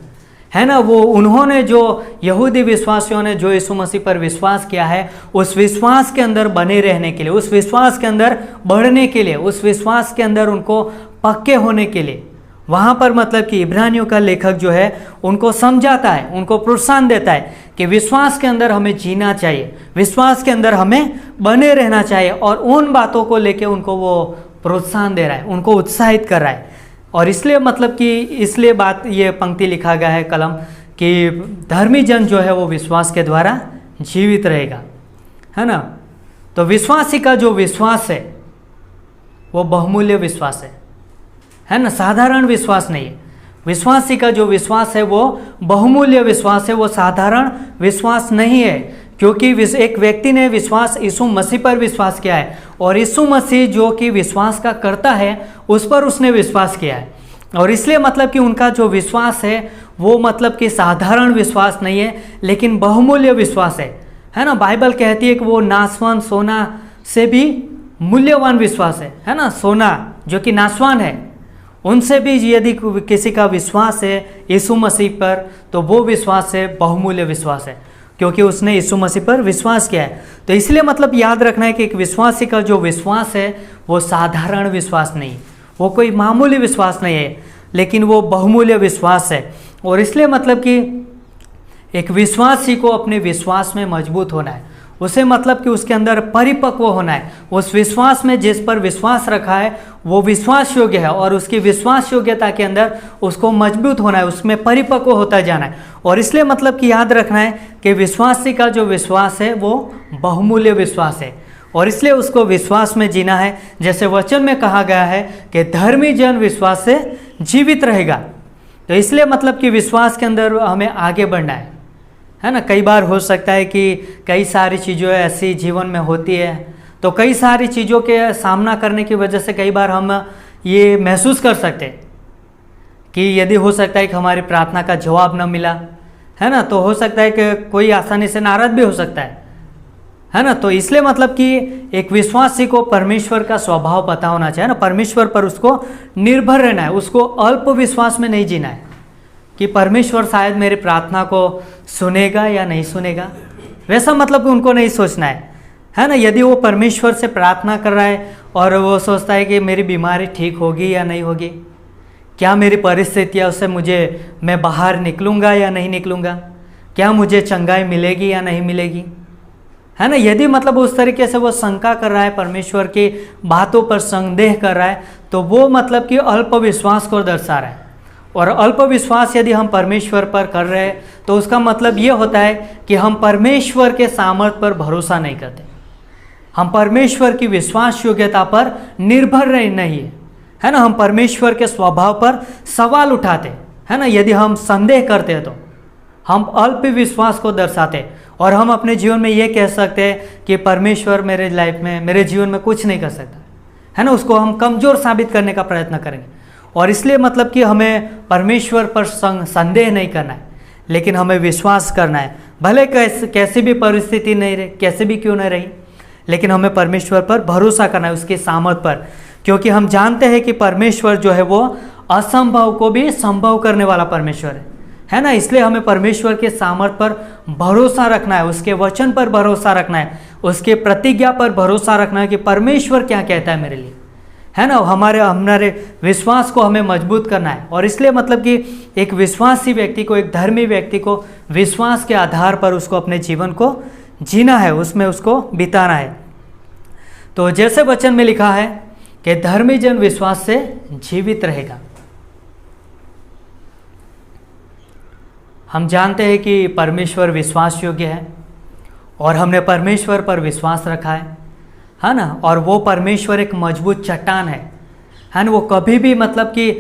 है ना। वो उन्होंने जो यहूदी विश्वासियों ने जो यीशु मसीह पर विश्वास किया है, उस विश्वास के अंदर बने रहने के लिए, उस विश्वास के अंदर बढ़ने के लिए, उस विश्वास के अंदर उनको पक्के होने के लिए, वहाँ पर मतलब कि इब्रानियों का लेखक जो है उनको समझाता है, उनको प्रोत्साहन देता है कि विश्वास के अंदर हमें जीना चाहिए, विश्वास के अंदर हमें बने रहना चाहिए। और उन बातों को लेके उनको वो प्रोत्साहन दे रहा है, उनको उत्साहित कर रहा है। और इसलिए मतलब कि इसलिए बात ये पंक्ति लिखा गया है कलम कि धर्मी जन जो है वो विश्वास के द्वारा जीवित रहेगा, है ना। तो विश्वासी का जो विश्वास है वो बहुमूल्य विश्वास है ना, साधारण विश्वास नहीं है। विश्वासी का जो विश्वास है वो बहुमूल्य विश्वास है, वो साधारण विश्वास नहीं है, क्योंकि एक व्यक्ति ने विश्वास यीशु मसीह पर विश्वास किया है, और यीशु मसीह जो कि विश्वास का करता है उस पर उसने विश्वास किया है। और इसलिए मतलब कि उनका जो विश्वास है वो मतलब कि साधारण विश्वास नहीं है, लेकिन बहुमूल्य विश्वास है ना। बाइबल कहती है कि वो नासवान सोना से भी मूल्यवान विश्वास है ना। सोना जो कि नासवान है उनसे भी यदि किसी का विश्वास है यीशु मसीह पर, तो वो विश्वास है बहुमूल्य विश्वास है, क्योंकि उसने यीशु मसीह पर विश्वास किया है। तो इसलिए मतलब याद रखना है कि एक विश्वासी का जो विश्वास है वो साधारण विश्वास नहीं, वो कोई मामूली विश्वास नहीं है, लेकिन वो बहुमूल्य विश्वास है। और इसलिए मतलब कि एक विश्वासी को अपने विश्वास में मजबूत होना है, उसे मतलब कि उसके अंदर परिपक्व होना है, उस विश्वास में जिस पर विश्वास रखा है वो विश्वास योग्य है, और उसकी विश्वास योग्यता के अंदर उसको मजबूत होना है, उसमें परिपक्व होता जाना है। और इसलिए मतलब कि याद रखना है कि विश्वासी का जो विश्वास है वो बहुमूल्य विश्वास है, और इसलिए उसको विश्वास में जीना है। जैसे वचन में कहा गया है कि धर्मी जन विश्वास से जीवित रहेगा। तो इसलिए मतलब कि विश्वास के अंदर हमें आगे बढ़ना है ना। कई बार हो सकता है कि कई सारी चीज़ें ऐसी जीवन में होती है, तो कई सारी चीज़ों के सामना करने की वजह से कई बार हम ये महसूस कर सकते हैं कि यदि हो सकता है कि हमारी प्रार्थना का जवाब न मिला, है ना, तो हो सकता है कि कोई आसानी से नाराज़ भी हो सकता है ना। तो इसलिए मतलब कि एक विश्वासी को परमेश्वर का स्वभाव पता होना चाहिए ना, परमेश्वर पर उसको निर्भर रहना है, उसको अल्प विश्वास में नहीं जीना है कि परमेश्वर शायद मेरी प्रार्थना को सुनेगा या नहीं सुनेगा, वैसा मतलब उनको नहीं सोचना है ना। यदि वो परमेश्वर से प्रार्थना कर रहा है और वो सोचता है कि मेरी बीमारी ठीक होगी या नहीं होगी, क्या मेरी परिस्थितियाँ उससे मैं बाहर निकलूँगा या नहीं निकलूँगा, क्या मुझे चंगाई मिलेगी या नहीं मिलेगी, है ना। यदि मतलब उस तरीके से वो शंका कर रहा है, परमेश्वर की बातों पर संदेह कर रहा है, तो वो मतलब कि अल्प विश्वास को दर्शा रहा है। और अल्प विश्वास यदि हम परमेश्वर पर कर रहे हैं तो उसका मतलब ये होता है कि हम परमेश्वर के सामर्थ्य पर भरोसा नहीं करते, हम परमेश्वर की विश्वास योग्यता पर निर्भर नहीं है ना। हम परमेश्वर के स्वभाव पर सवाल उठाते है ना। यदि हम संदेह करते हैं तो हम अल्प विश्वास को दर्शाते और हम अपने जीवन में ये कह सकते हैं कि परमेश्वर मेरे लाइफ में, मेरे जीवन में कुछ नहीं कर सकता, है ना। उसको हम कमज़ोर साबित करने का प्रयत्न करेंगे। और इसलिए मतलब कि हमें परमेश्वर पर संदेह नहीं करना है, लेकिन हमें विश्वास करना है, भले कैसी भी परिस्थिति नहीं रही, कैसे भी क्यों नहीं रही, लेकिन हमें परमेश्वर पर भरोसा करना है, उसके सामर्थ पर, क्योंकि हम जानते हैं कि परमेश्वर जो है वो असंभव को भी संभव करने वाला परमेश्वर है ना। इसलिए हमें परमेश्वर के सामर्थ पर भरोसा रखना है, उसके वचन पर भरोसा रखना है, उसके प्रतिज्ञा पर भरोसा रखना है कि परमेश्वर क्या कहता है मेरे लिए, है ना। हमारे विश्वास को हमें मजबूत करना है। और इसलिए मतलब कि एक विश्वासी व्यक्ति को, एक धर्मी व्यक्ति को विश्वास के आधार पर उसको अपने जीवन को जीना है, उसमें उसको बिताना है। तो जैसे वचन में लिखा है कि धर्मी जन विश्वास से जीवित रहेगा। हम जानते हैं कि परमेश्वर विश्वास योग्य है और हमने परमेश्वर पर विश्वास रखा है ना। और वो परमेश्वर एक मजबूत चट्टान है ना। वो कभी भी मतलब कि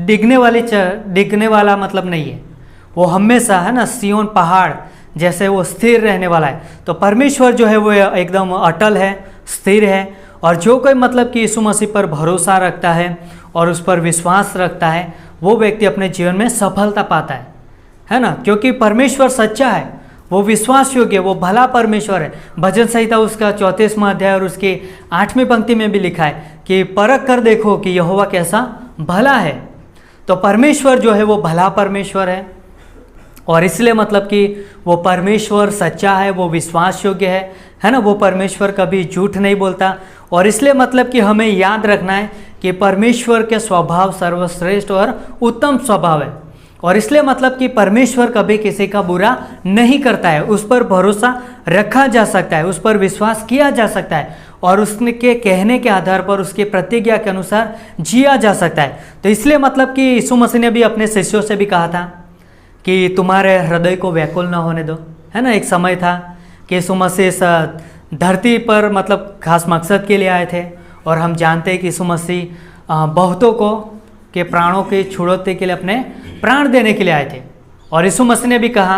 डिगने वाला मतलब नहीं है, वो हमेशा, है ना, सियोन पहाड़ जैसे वो स्थिर रहने वाला है। तो परमेश्वर जो है वो एकदम अटल है, स्थिर है। और जो कोई मतलब कि यीशु मसीह पर भरोसा रखता है और उस पर विश्वास रखता है, वो व्यक्ति अपने जीवन में सफलता पाता है ना। क्योंकि परमेश्वर सच्चा है, वो विश्वास योग्य, वो भला परमेश्वर है। भजन संहिता उसका 34वां अध्याय और उसकी 8वीं पंक्ति में भी लिखा है कि परख कर देखो कि यहोवा कैसा भला है। तो परमेश्वर जो है वो भला परमेश्वर है और इसलिए मतलब कि वो परमेश्वर सच्चा है, वो विश्वास योग्य है ना। वो परमेश्वर कभी झूठ नहीं बोलता। और इसलिए मतलब कि हमें याद रखना है कि परमेश्वर के स्वभाव सर्वश्रेष्ठ और उत्तम स्वभाव है। और इसलिए मतलब कि परमेश्वर कभी किसी का बुरा नहीं करता है, उस पर भरोसा रखा जा सकता है, उस पर विश्वास किया जा सकता है और उसके कहने के आधार पर, उसके प्रतिज्ञा के अनुसार जिया जा सकता है। तो इसलिए मतलब कि यीशु मसीह ने भी अपने शिष्यों से भी कहा था कि तुम्हारे हृदय को व्याकुल न होने दो, है ना। एक समय था कि यीशु मसीह धरती पर मतलब खास मकसद के लिए आए थे और हम जानते हैं कि यीशु मसीह बहुतों को के प्राणों के छुड़ौती के लिए अपने प्राण देने के लिए आए थे। और यीशु मसीह ने भी कहा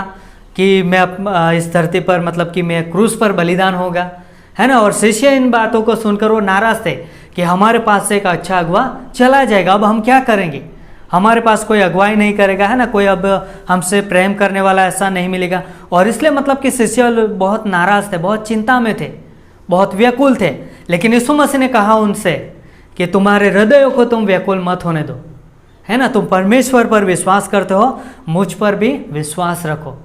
कि मैं इस धरती पर मतलब कि मैं क्रूस पर बलिदान होगा, है ना। और शिष्य इन बातों को सुनकर वो नाराज थे कि हमारे पास से एक अच्छा अगुवा चला जाएगा, अब हम क्या करेंगे, हमारे पास कोई अगुवाई नहीं करेगा, है ना, कोई अब हमसे प्रेम करने वाला ऐसा नहीं मिलेगा। और इसलिए मतलब कि शिष्य बहुत नाराज थे, बहुत चिंता में थे, बहुत व्याकुल थे। लेकिन यीशु मसीह ने कहा उनसे कि तुम्हारे हृदयों को तुम व्याकुल मत होने दो, है ना। तुम परमेश्वर पर विश्वास करते हो, मुझ पर भी विश्वास रखो,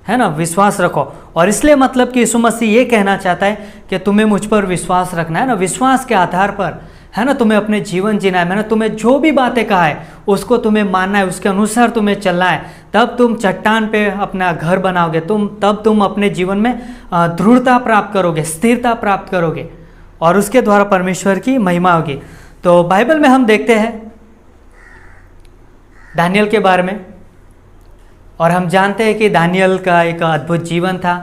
है ना, विश्वास रखो। और इसलिए मतलब कि यीशु मसीह ये कहना चाहता है कि तुम्हें मुझ पर विश्वास रखना है ना। विश्वास के आधार पर, है ना, तुम्हें अपने जीवन जीना है। मैंने तुम्हें जो भी बातें कहा है उसको तुम्हें मानना है, उसके अनुसार तुम्हें चलना है। तब तुम चट्टान पे अपना घर बनाओगे, तब तुम अपने जीवन में दृढ़ता प्राप्त करोगे, स्थिरता प्राप्त करोगे और उसके द्वारा परमेश्वर की महिमा होगी। तो बाइबल में हम देखते हैं दानियल के बारे में और हम जानते हैं कि दानियल का एक अद्भुत जीवन था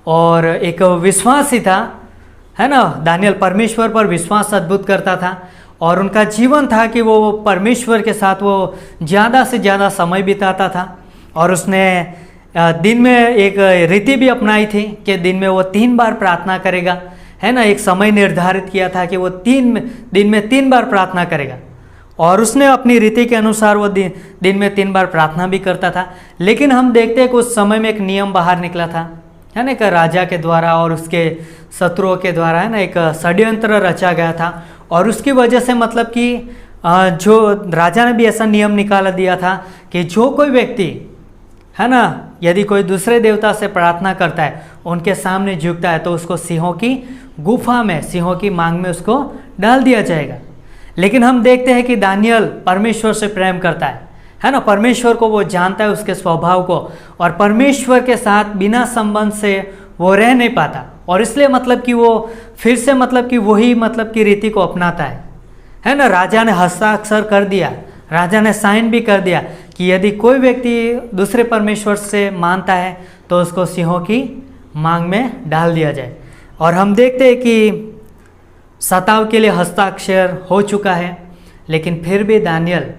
और एक विश्वासी था, है ना। दानियल परमेश्वर पर विश्वास अद्भुत करता था और उनका जीवन था कि वो परमेश्वर के साथ वो ज़्यादा से ज़्यादा समय बिताता था। और उसने दिन में एक रीति भी अपनाई थी कि दिन में वो 3 बार प्रार्थना करेगा, है ना। एक समय निर्धारित किया था कि वो दिन में 3 बार प्रार्थना करेगा और उसने अपनी रीति के अनुसार वो दिन में 3 बार प्रार्थना भी करता था। लेकिन हम देखते हैं कि उस समय में एक नियम बाहर निकला था, है ना, एक राजा के द्वारा और उसके शत्रुओं के द्वारा, है ना, एक षड्यंत्र रचा गया था। और उसकी वजह से मतलब कि जो राजा ने भी ऐसा नियम निकाला दिया था कि जो कोई व्यक्ति, है ना, यदि कोई दूसरे देवता से प्रार्थना करता है, उनके सामने झुकता है, तो उसको सिंहों की गुफा में, सिंहों की मांग में उसको डाल दिया जाएगा। लेकिन हम देखते हैं कि दानियल परमेश्वर से प्रेम करता है ना, परमेश्वर को वो जानता है, उसके स्वभाव को, और परमेश्वर के साथ बिना संबंध से वो रह नहीं पाता, और इसलिए मतलब कि वो फिर से मतलब कि वही मतलब की रीति को अपनाता है ना। राजा ने हस्ताक्षर कर दिया, राजा ने साइन भी कर दिया कि यदि कोई व्यक्ति दूसरे परमेश्वर से मानता है तो उसको सिंहों की मांग में डाल दिया जाए। और हम देखते हैं कि सताव के लिए हस्ताक्षर हो चुका है, लेकिन फिर भी दानियल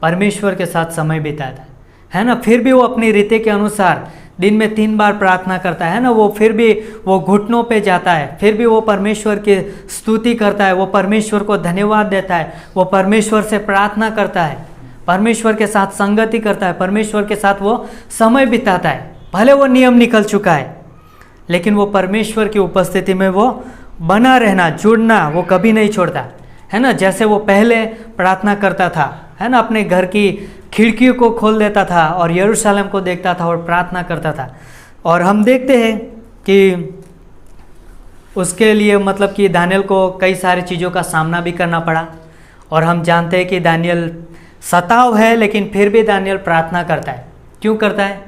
परमेश्वर के साथ समय बिताता है ना। फिर भी वो अपनी रीति के अनुसार दिन में 3 बार प्रार्थना करता है ना। वो फिर भी वो घुटनों पे जाता है, फिर भी वो परमेश्वर की स्तुति करता है, वो परमेश्वर को धन्यवाद देता है, वो परमेश्वर से प्रार्थना करता है, परमेश्वर के साथ संगति करता है, परमेश्वर के साथ वो समय बिताता है। भले वो नियम निकल चुका है, लेकिन वो परमेश्वर की उपस्थिति में वो बना रहना, जुड़ना वो कभी नहीं छोड़ता, है ना। जैसे वो पहले प्रार्थना करता था, है ना, अपने घर की खिड़कियों को खोल देता था और यरूशलेम को देखता था और प्रार्थना करता था। और हम देखते हैं कि उसके लिए मतलब कि दानियल को कई सारी चीज़ों का सामना भी करना पड़ा। और हम जानते हैं कि दानियल सताव है, लेकिन फिर भी दानियल प्रार्थना करता है। क्यों करता है?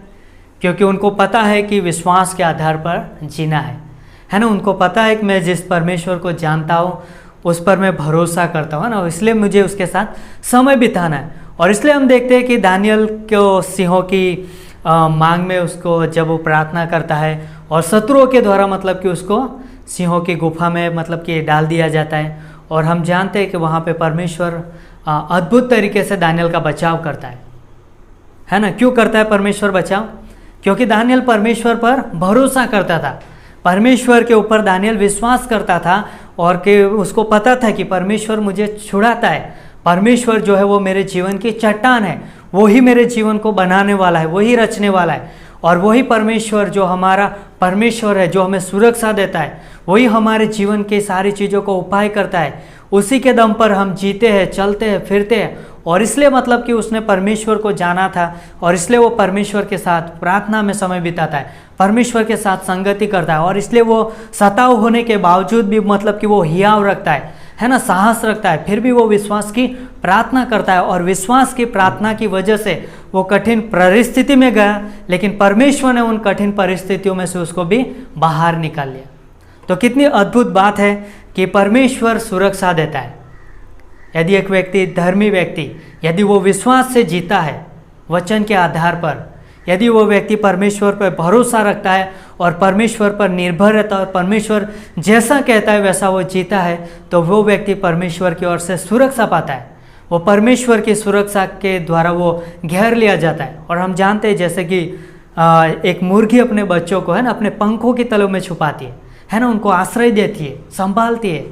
क्योंकि उनको पता है कि विश्वास के आधार पर जीना है ना। उनको पता है कि मैं जिस परमेश्वर को जानता हूँ उस पर मैं भरोसा करता हूँ, है ना, इसलिए मुझे उसके साथ समय बिताना है। और इसलिए हम देखते हैं कि दानियल को सिंहों की मांग में उसको जब वो प्रार्थना करता है और शत्रुओं के द्वारा मतलब कि उसको सिंहों की गुफा में मतलब कि डाल दिया जाता है। और हम जानते हैं कि वहाँ पे परमेश्वर अद्भुत तरीके से दानियल का बचाव करता है ना। क्यों करता है परमेश्वर बचाव? क्योंकि दानियल परमेश्वर पर भरोसा करता था, परमेश्वर के ऊपर दानियल विश्वास करता था, और कि उसको पता था कि परमेश्वर मुझे छुड़ाता है, परमेश्वर जो है वो मेरे जीवन की चट्टान है, वही मेरे जीवन को बनाने वाला है, वही रचने वाला है। और वही परमेश्वर जो हमारा परमेश्वर है, जो हमें सुरक्षा देता है, वही हमारे जीवन की सारी चीज़ों को उपाय करता है। उसी के दम पर हम जीते हैं, चलते हैं, फिरते हैं। और इसलिए मतलब कि उसने परमेश्वर को जाना था, और इसलिए वो परमेश्वर के साथ प्रार्थना में समय बिताता है, परमेश्वर के साथ संगति करता है। और इसलिए वो सताव होने के बावजूद भी मतलब कि वो हियाव रखता है ना, साहस रखता है, फिर भी वो विश्वास की प्रार्थना करता है। और विश्वास की प्रार्थना की वजह से वो कठिन परिस्थिति में गया, लेकिन परमेश्वर ने उन कठिन परिस्थितियों में से उसको भी बाहर निकाल लिया। तो कितनी अद्भुत बात है कि परमेश्वर सुरक्षा देता है। यदि एक व्यक्ति, धर्मी व्यक्ति, यदि वो विश्वास से जीता है वचन के आधार पर, यदि वो व्यक्ति परमेश्वर पर भरोसा रखता है और परमेश्वर पर निर्भर रहता है और परमेश्वर जैसा कहता है वैसा वो जीता है, तो वो व्यक्ति परमेश्वर की ओर से सुरक्षा पाता है। वो परमेश्वर की सुरक्षा के द्वारा वो घेर लिया जाता है। और हम जानते हैं जैसे कि एक मुर्गी अपने बच्चों को, है ना, अपने पंखों की तलों में छुपाती है ना, उनको आश्रय देती है, संभालती है।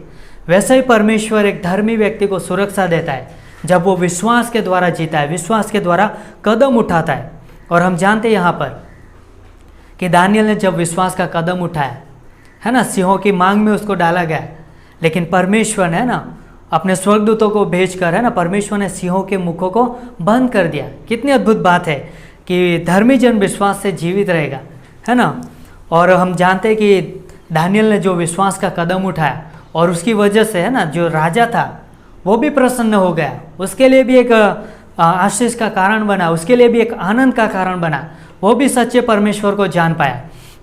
वैसे ही परमेश्वर एक धर्मी व्यक्ति को सुरक्षा देता है जब वो विश्वास के द्वारा जीता है, विश्वास के द्वारा कदम उठाता है। और हम जानते हैं यहाँ पर कि दानियल ने जब विश्वास का कदम उठाया, है ना, सिंहों की मांग में उसको डाला गया, लेकिन परमेश्वर ने, है ना, अपने स्वर्गदूतों को भेजकर, है ना, परमेश्वर ने सिंहों के मुखों को बंद कर दिया। कितनी अद्भुत बात है कि धर्मी जन विश्वास से जीवित रहेगा, है ना। और हम जानते हैं कि दानियल ने जो विश्वास का कदम उठाया और उसकी वजह से, है ना, जो राजा था वो भी प्रसन्न हो गया, उसके लिए भी एक आशीष का कारण बना, उसके लिए भी एक आनंद का कारण बना, वो भी सच्चे परमेश्वर को जान पाया।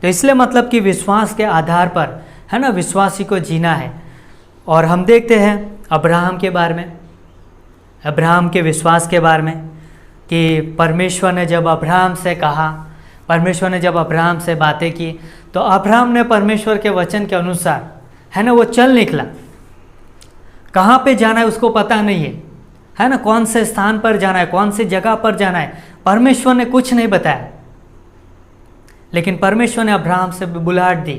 तो इसलिए मतलब कि विश्वास के आधार पर, है ना, विश्वासी को जीना है। और हम देखते हैं अब्राहम के बारे में, अब्राहम के विश्वास के बारे में, कि परमेश्वर ने जब अब्राहम से कहा, परमेश्वर ने जब अब्राहम से बातें की, तो अब्राहम ने परमेश्वर के वचन के अनुसार, है ना, वो चल निकला। कहाँ पे जाना है उसको पता नहीं है ना, कौन से स्थान पर जाना है, कौन सी जगह पर जाना है, परमेश्वर ने कुछ नहीं बताया। लेकिन परमेश्वर ने अब्राहम से बुलाहट दी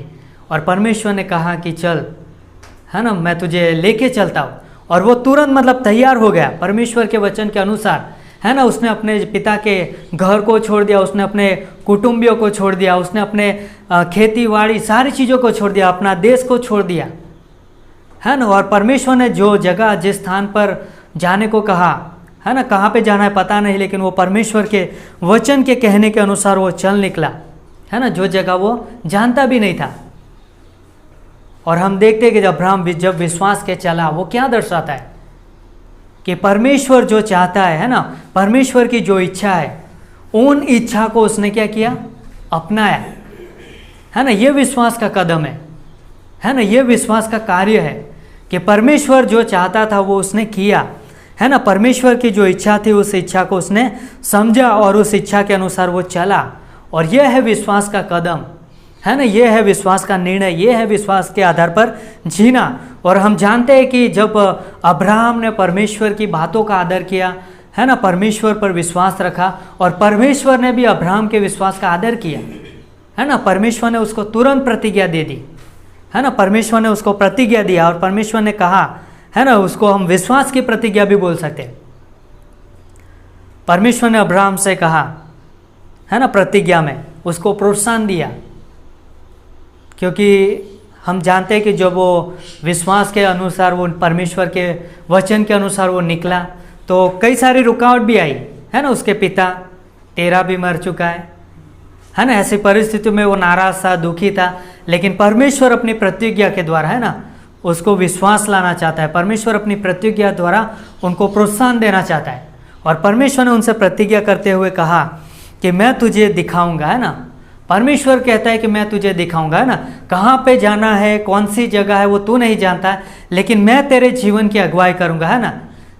और परमेश्वर ने कहा कि चल, है ना, मैं तुझे लेके चलता हूँ। और वो तुरंत मतलब तैयार हो गया परमेश्वर के वचन के अनुसार, है ना, उसने अपने पिता के घर को छोड़ दिया, उसने अपने कुटुंबियों को छोड़ दिया, उसने अपने खेती बाड़ी सारी चीज़ों को छोड़ दिया, अपना देश को छोड़ दिया, है ना। और परमेश्वर ने जो जगह जिस स्थान पर जाने को कहा, है ना, कहाँ पे जाना है पता नहीं, लेकिन वो परमेश्वर के वचन के कहने के अनुसार वो चल निकला, है ना, जो जगह वो जानता भी नहीं था। और हम देखते हैं कि अब्राहम जब विश्वास के चला, वो क्या दर्शाता है कि परमेश्वर जो चाहता है ना, परमेश्वर की जो इच्छा है, उन इच्छा को उसने क्या किया, अपनाया, है ना। ये विश्वास का कदम है ना, ये विश्वास का कार्य है कि परमेश्वर जो चाहता था वो उसने किया, है ना। परमेश्वर की जो इच्छा थी उस इच्छा को उसने समझा और उस इच्छा के अनुसार वो चला। और यह है विश्वास का कदम, है ना, यह है विश्वास का निर्णय, यह है विश्वास के आधार पर जीना। और हम जानते हैं कि जब अब्राहम ने परमेश्वर की बातों का आदर किया, है ना, परमेश्वर पर विश्वास रखा, और परमेश्वर ने भी अब्राहम के विश्वास का आदर किया, है ना। परमेश्वर ने उसको तुरंत प्रतिज्ञा दे दी, है ना, परमेश्वर ने उसको प्रतिज्ञा दिया। और परमेश्वर ने कहा, है ना, उसको हम विश्वास की प्रतिज्ञा भी बोल सकते हैं। परमेश्वर ने अब्राहम से कहा, है ना, प्रतिज्ञा में उसको प्रोत्साहन दिया, क्योंकि हम जानते हैं कि जब वो विश्वास के अनुसार, वो परमेश्वर के वचन के अनुसार वो निकला, तो कई सारी रुकावट भी आई, है ना। उसके पिता तेरा भी मर चुका है ना, ऐसी परिस्थिति में वो नाराज था, दुखी था, लेकिन परमेश्वर अपनी प्रतिज्ञा के द्वारा, है ना, उसको विश्वास लाना चाहता है। परमेश्वर अपनी प्रतिज्ञा द्वारा उनको प्रोत्साहन देना चाहता है। और परमेश्वर ने उनसे प्रतिज्ञा करते हुए कहा कि मैं तुझे दिखाऊंगा, है ना। परमेश्वर कहता है कि मैं तुझे दिखाऊंगा, है ना, कहाँ पे जाना है, कौन सी जगह है वो तू नहीं जानता, लेकिन मैं तेरे जीवन की अगुवाई करूंगा, है ना।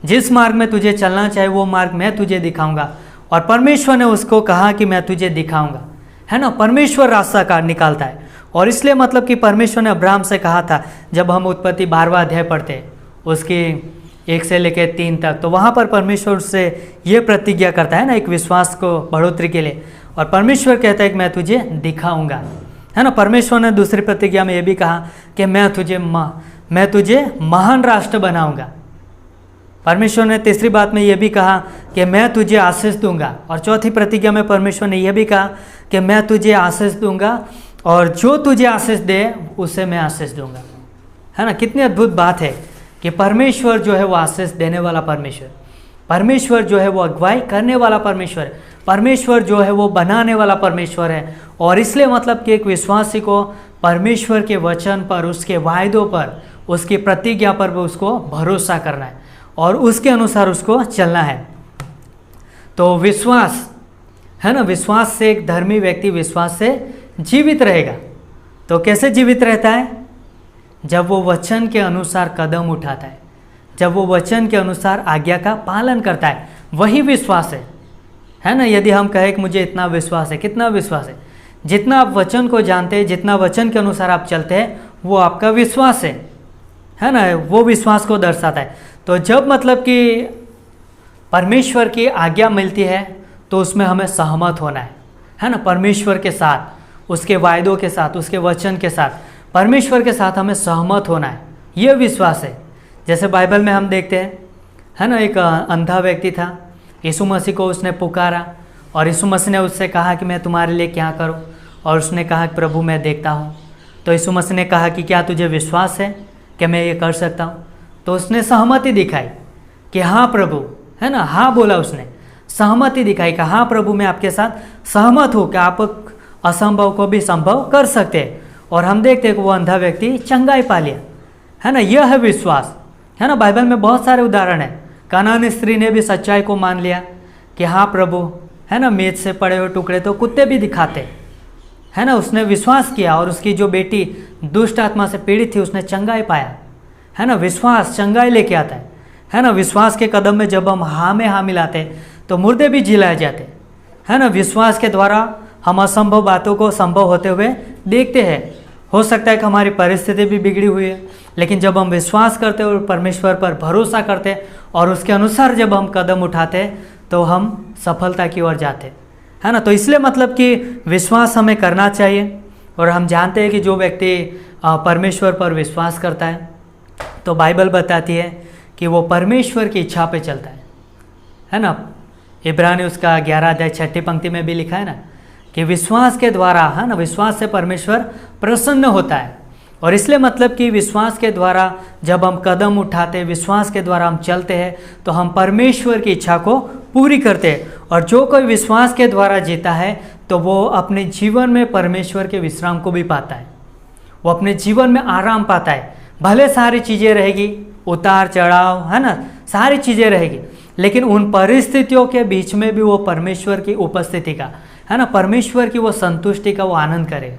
जिस मार्ग में तुझे चलना चाहे वो मार्ग मैं तुझे दिखाऊंगा। और परमेश्वर ने उसको कहा कि मैं तुझे दिखाऊंगा, है ना। परमेश्वर रास्ता का निकालता है। और इसलिए मतलब कि परमेश्वर ने अब्राहम से कहा था, जब हम उत्पत्ति 12वां अध्याय पढ़ते उसकी 1 से लेकर 3 तक, तो वहाँ पर परमेश्वर से ये प्रतिज्ञा करता है ना, एक विश्वास को बढ़ोतरी के लिए। और परमेश्वर कहता है कि मैं तुझे दिखाऊंगा, है ना। परमेश्वर ने दूसरी प्रतिज्ञा में ये भी कहा कि मैं तुझे महान राष्ट्र बनाऊंगा। परमेश्वर ने तीसरी बात में यह भी कहा कि मैं तुझे आशीष दूंगा। और चौथी प्रतिज्ञा में परमेश्वर ने यह भी कहा कि मैं तुझे आशीष दूंगा, और जो तुझे आशीष दे उसे मैं आशीष दूंगा, है ना। कितनी अद्भुत बात है कि परमेश्वर जो है वो आशीष देने वाला परमेश्वर, परमेश्वर जो है वो अगुवाई करने वाला परमेश्वर, परमेश्वर जो है वो बनाने वाला परमेश्वर है। और इसलिए मतलब कि एक विश्वासी को परमेश्वर के वचन पर, उसके वायदों पर, उसकी प्रतिज्ञा पर उसको भरोसा करना है और उसके अनुसार उसको चलना है। तो विश्वास, है ना, विश्वास से एक धर्मी व्यक्ति विश्वास से जीवित रहेगा। तो कैसे जीवित रहता है? जब वो वचन के अनुसार कदम उठाता है, जब वो वचन के अनुसार आज्ञा का पालन करता है, वही विश्वास है ना। यदि हम कहें कि मुझे इतना विश्वास है, कितना विश्वास है? जितना आप वचन को जानते हैं, जितना वचन के अनुसार आप चलते हैं, वो आपका विश्वास है ना, वो विश्वास को दर्शाता है। तो जब मतलब कि परमेश्वर की आज्ञा मिलती है तो उसमें हमें सहमत होना है ना, परमेश्वर के साथ, उसके वायदों के साथ, उसके वचन के साथ, परमेश्वर के साथ हमें सहमत होना है, ये विश्वास है। जैसे बाइबल में हम देखते हैं, है ना, एक अंधा व्यक्ति था, यीशु मसीह को उसने पुकारा और यीशु मसीह ने उससे कहा कि मैं तुम्हारे लिए क्या करूं, और उसने कहा कि प्रभु मैं देखता हूं। तो यीशु मसीह ने कहा कि क्या तुझे विश्वास है कि मैं ये कर सकता हूं? तो उसने सहमति दिखाई कि हाँ प्रभु, है ना, हाँ बोला उसने, सहमति दिखाई कि हाँ प्रभु मैं आपके साथ सहमत हूँ कि आप असंभव को भी संभव कर सकते हैं। और हम देखते हैं कि वो अंधा व्यक्ति चंगाई पा लिया, है ना। यह है विश्वास, है ना। बाइबल में बहुत सारे उदाहरण हैं। कनानी स्त्री ने भी सच्चाई को मान लिया कि हाँ प्रभु, है ना, मेज से पड़े हुए टुकड़े तो कुत्ते भी दिखाते, है ना। उसने विश्वास किया और उसकी जो बेटी दुष्ट आत्मा से पीड़ित थी उसने चंगाई पाया, है ना। विश्वास चंगाई लेके आता है ना। विश्वास के कदम में जब हम हाँ में हाँ मिलाते तो मुर्दे भी जिलाए जाते, है ना। विश्वास के द्वारा हम असंभव बातों को संभव होते हुए देखते हैं। हो सकता है कि हमारी परिस्थिति भी बिगड़ी हुई है, लेकिन जब हम विश्वास करते और परमेश्वर पर भरोसा करते और उसके अनुसार जब हम कदम उठाते तो हम सफलता की ओर जाते, है ना। तो इसलिए मतलब कि विश्वास हमें करना चाहिए। और हम जानते हैं कि जो व्यक्ति परमेश्वर पर विश्वास करता है तो बाइबल बताती है कि वो परमेश्वर की इच्छा पे चलता है ना। इब्रानी उसका 11 अध्याय 6 पंक्ति में भी लिखा है ना कि विश्वास के द्वारा, है ना, विश्वास से परमेश्वर प्रसन्न होता है। और इसलिए मतलब कि विश्वास के द्वारा जब हम कदम उठाते हैं, विश्वास के द्वारा हम चलते हैं, तो हम परमेश्वर की इच्छा को पूरी करते हैं। और जो कोई विश्वास के द्वारा जीता है तो वो अपने जीवन में परमेश्वर के विश्राम को भी पाता है, वो अपने जीवन में आराम पाता है। भले सारी चीज़ें रहेगी, उतार चढ़ाव, है ना, सारी चीज़ें रहेगी, लेकिन उन परिस्थितियों के बीच में भी वो परमेश्वर की उपस्थिति का, है ना, परमेश्वर की वो संतुष्टि का वो आनंद करेगा,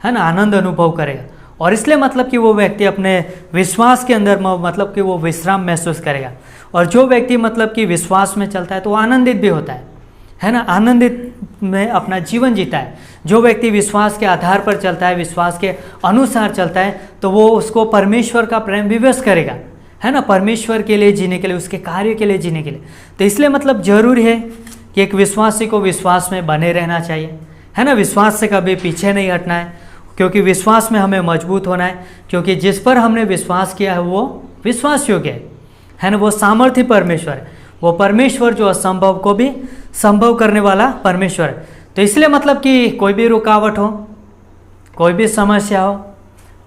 है ना, आनंद अनुभव करेगा। और इसलिए मतलब कि वो व्यक्ति अपने विश्वास के अंदर मतलब कि वो विश्राम महसूस करेगा। और जो व्यक्ति मतलब कि विश्वास में चलता है तो वो आनंदित भी होता है ना, आनंदित में अपना जीवन जीता है। जो व्यक्ति विश्वास के आधार पर चलता है, विश्वास के अनुसार चलता है, तो वो उसको परमेश्वर का प्रेम विवश करेगा, है ना, परमेश्वर के लिए जीने के लिए, उसके कार्य के लिए जीने के लिए। तो इसलिए मतलब जरूरी है कि एक विश्वासी को विश्वास में बने रहना चाहिए, है ना, विश्वास से कभी पीछे नहीं हटना है, क्योंकि विश्वास में हमें मजबूत होना है। क्योंकि जिस पर हमने विश्वास किया है वो विश्वास योग्य है ना, वो सामर्थ्य परमेश्वर है, वो परमेश्वर जो असंभव को भी संभव करने वाला परमेश्वर है। तो इसलिए मतलब कि कोई भी रुकावट हो, कोई भी समस्या हो,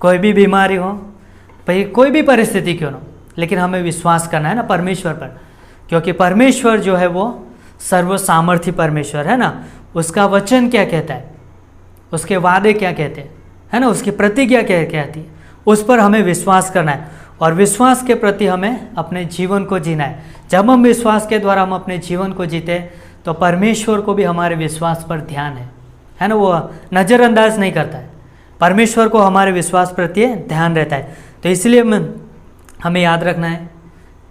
कोई भी बीमारी हो, भाई कोई भी परिस्थिति क्यों ना हो, लेकिन हमें विश्वास करना है ना परमेश्वर पर, क्योंकि परमेश्वर जो है वो सर्व सामर्थ्य परमेश्वर है ना। उसका वचन क्या कहता है, उसके वादे क्या कहते हैं, है ना, उसकी प्रतिज्ञा क्या कहती है, उस पर हमें विश्वास करना है। और विश्वास के प्रति हमें अपने जीवन को जीना है। जब हम विश्वास के द्वारा हम अपने जीवन को जीते तो परमेश्वर को भी हमारे विश्वास पर ध्यान है ना, वो नज़रअंदाज नहीं करता है, परमेश्वर को हमारे विश्वास प्रति ध्यान रहता है। तो इसलिए हमें याद रखना है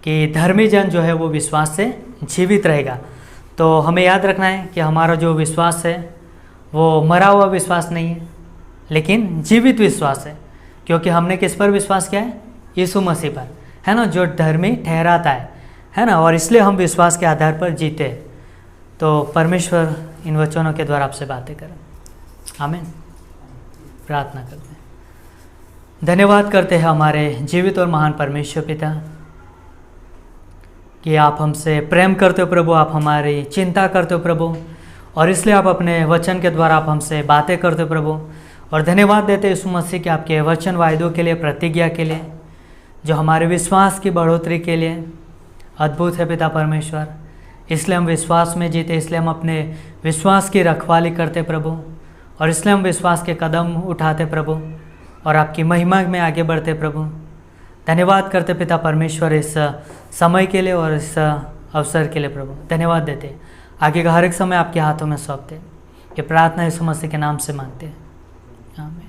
कि धर्मी जन जो है वो विश्वास से जीवित रहेगा। तो हमें याद रखना है कि हमारा जो विश्वास है वो मरा हुआ विश्वास नहीं है, लेकिन जीवित विश्वास है। क्योंकि हमने किस पर विश्वास किया है, यीशु मसीह पर, है ना, जो धर्मी ठहराता है ना। और इसलिए हम विश्वास के आधार पर जीते हैं। तो परमेश्वर इन वचनों के द्वारा आपसे बातें करें। आमीन। प्रार्थना करते हैं। धन्यवाद करते हैं हमारे जीवित और महान परमेश्वर पिता कि आप हमसे प्रेम करते हो प्रभु, आप हमारी चिंता करते हो प्रभु, और इसलिए आप अपने वचन के द्वारा आप हमसे बातें करते हो प्रभु। और धन्यवाद देते हैं यीशु मसीह के आपके वचन वायदों के लिए, प्रतिज्ञा के लिए, जो हमारे विश्वास की बढ़ोतरी के लिए अद्भुत है पिता परमेश्वर। इसलिए हम विश्वास में जीते, इसलिए हम अपने विश्वास की रखवाली करते प्रभु, और इसलिए हम विश्वास के कदम उठाते प्रभु और आपकी महिमा में आगे बढ़ते प्रभु। धन्यवाद करते पिता परमेश्वर इस समय के लिए और इस अवसर के लिए प्रभु। धन्यवाद देते, आगे का हर एक समय आपके हाथों में सौंपते। ये प्रार्थना यीशु मसीह के नाम से मांगते हैं, आमीन।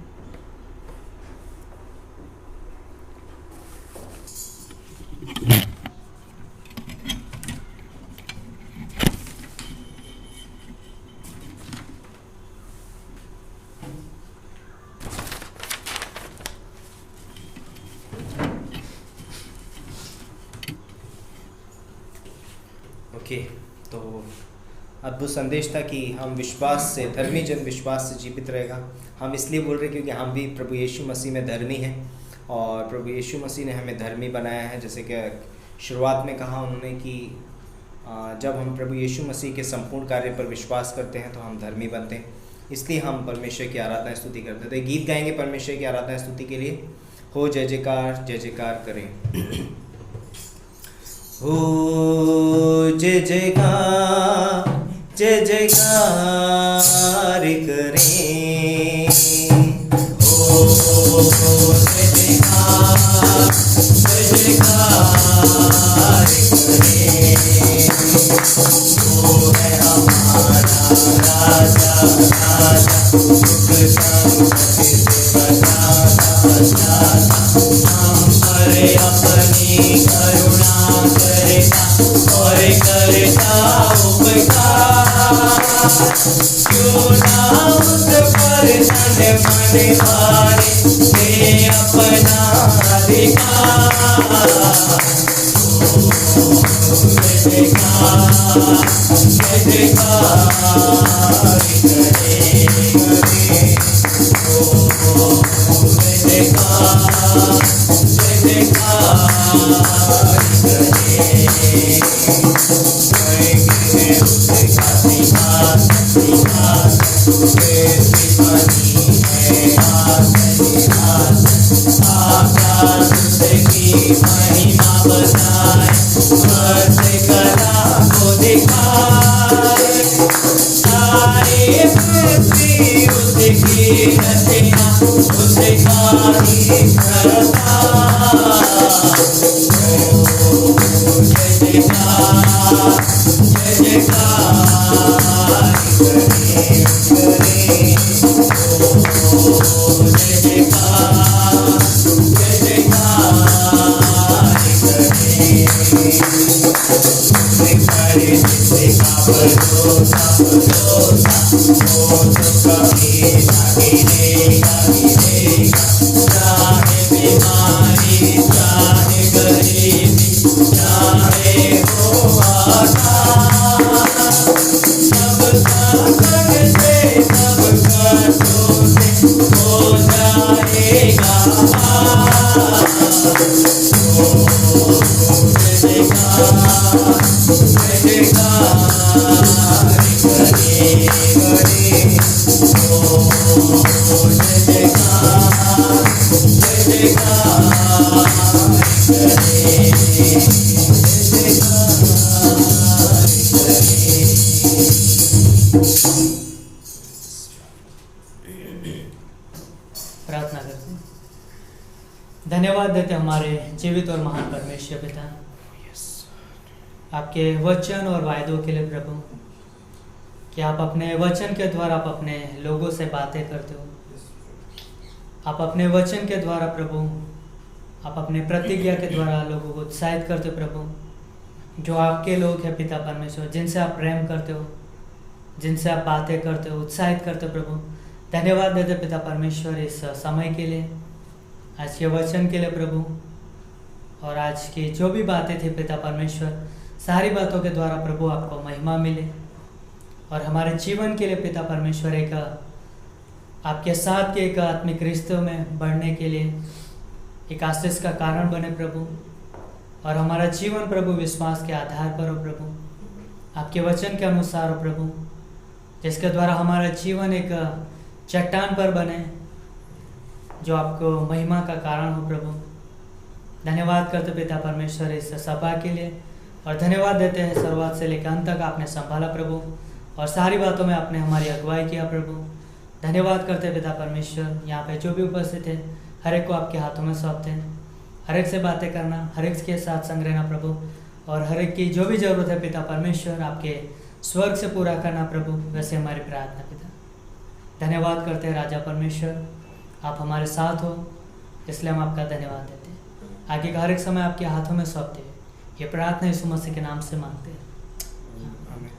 तो अद्भुत संदेश था कि हम विश्वास से, धर्मी जन विश्वास से जीवित रहेगा। हम इसलिए बोल रहे हैं क्योंकि हम भी प्रभु यीशु मसीह में धर्मी हैं, और प्रभु यीशु मसीह ने हमें धर्मी बनाया है। जैसे कि शुरुआत में कहा उन्होंने कि जब हम प्रभु यीशु मसीह के संपूर्ण कार्य पर विश्वास करते हैं तो हम धर्मी बनते हैं। इसलिए हम परमेश्वर की आराधना स्तुति करते हैं। तो गीत गाएंगे परमेश्वर की आराधना स्तुति के लिए। हो जय जयकार करें। हो जय जयकार करें। हो जय जयकार करें। वो है हमारा राजा सुख संपत्ति से बचाता, हम पर अपनी करुणा करता और करता उपकार। क्यों ना उस पर तन मन मारे, दे अपना अधिकार। जय जयकार करें। जय जयकार करें। आकाश उसकी महिमा बताए, स्वर्ग कला को दिखाए, सारी पृथ्वी उसकी रचना, उसका ही प्रताप। जय जयकार, जय जयकार करें करें, जय जयकार, जय जयकार करें। करे जिसका भरोसा भरोसा, वो तो कभी ना गिरेगा गिरेगा, चाहे बीमारी चाहे गरीबी चाहे हो आसान, सबका संग से सबका सोते हो जाएगा पार। जय जयकार, जय जयकार करे करे, जय जयकार, जय जयकार करे, जय जयकार करे। प्रार्थना करते हैं। धन्यवाद देते हमारे जीवित और महान परमेश्वर पिता, आपके वचन और वायदों के लिए प्रभु, कि आप अपने वचन के द्वारा आप अपने लोगों से बातें करते हो। आप अपने वचन के द्वारा प्रभु, आप अपने प्रतिज्ञा के द्वारा लोगों को उत्साहित करते हो प्रभु, जो आपके लोग हैं पिता परमेश्वर, जिनसे आप प्रेम करते हो, जिनसे आप बातें करते हो, उत्साहित करते हो प्रभु। धन्यवाद देते पिता परमेश्वर इस समय के लिए, आज के वचन के लिए प्रभु, और आज की जो भी बातें थी पिता परमेश्वर, सारी बातों के द्वारा प्रभु आपको महिमा मिले, और हमारे जीवन के लिए पिता परमेश्वर एक आपके साथ के एक आत्मिक रिश्तों में बढ़ने के लिए एक आशीष का कारण बने प्रभु, और हमारा जीवन प्रभु विश्वास के आधार पर हो प्रभु, आपके वचन के अनुसार हो प्रभु, जिसके द्वारा हमारा जीवन एक चट्टान पर बने जो आपको महिमा का कारण हो प्रभु। धन्यवाद करते पिता परमेश्वर इस सभा के लिए, और धन्यवाद देते हैं शुरुआत से लेकर अंत तक आपने संभाला प्रभु, और सारी बातों में आपने हमारी अगुवाई किया प्रभु। धन्यवाद करते हैं पिता परमेश्वर, यहाँ पे जो भी उपस्थित है हर एक को आपके हाथों में सौंपते हैं, हर एक से बातें करना, हर एक के साथ संग रहना प्रभु, और हर एक की जो भी ज़रूरत है पिता परमेश्वर आपके स्वर्ग से पूरा करना प्रभु, वैसे हमारी प्रार्थना पिता। धन्यवाद करते हैं राजा परमेश्वर, आप हमारे साथ हो, इसलिए हम आपका धन्यवाद देते हैं। आगे का हर एक समय आपके हाथों में सौंपते हैं, ये प्रार्थना यीशु मसीह के नाम से मांगते हैं। आमीन।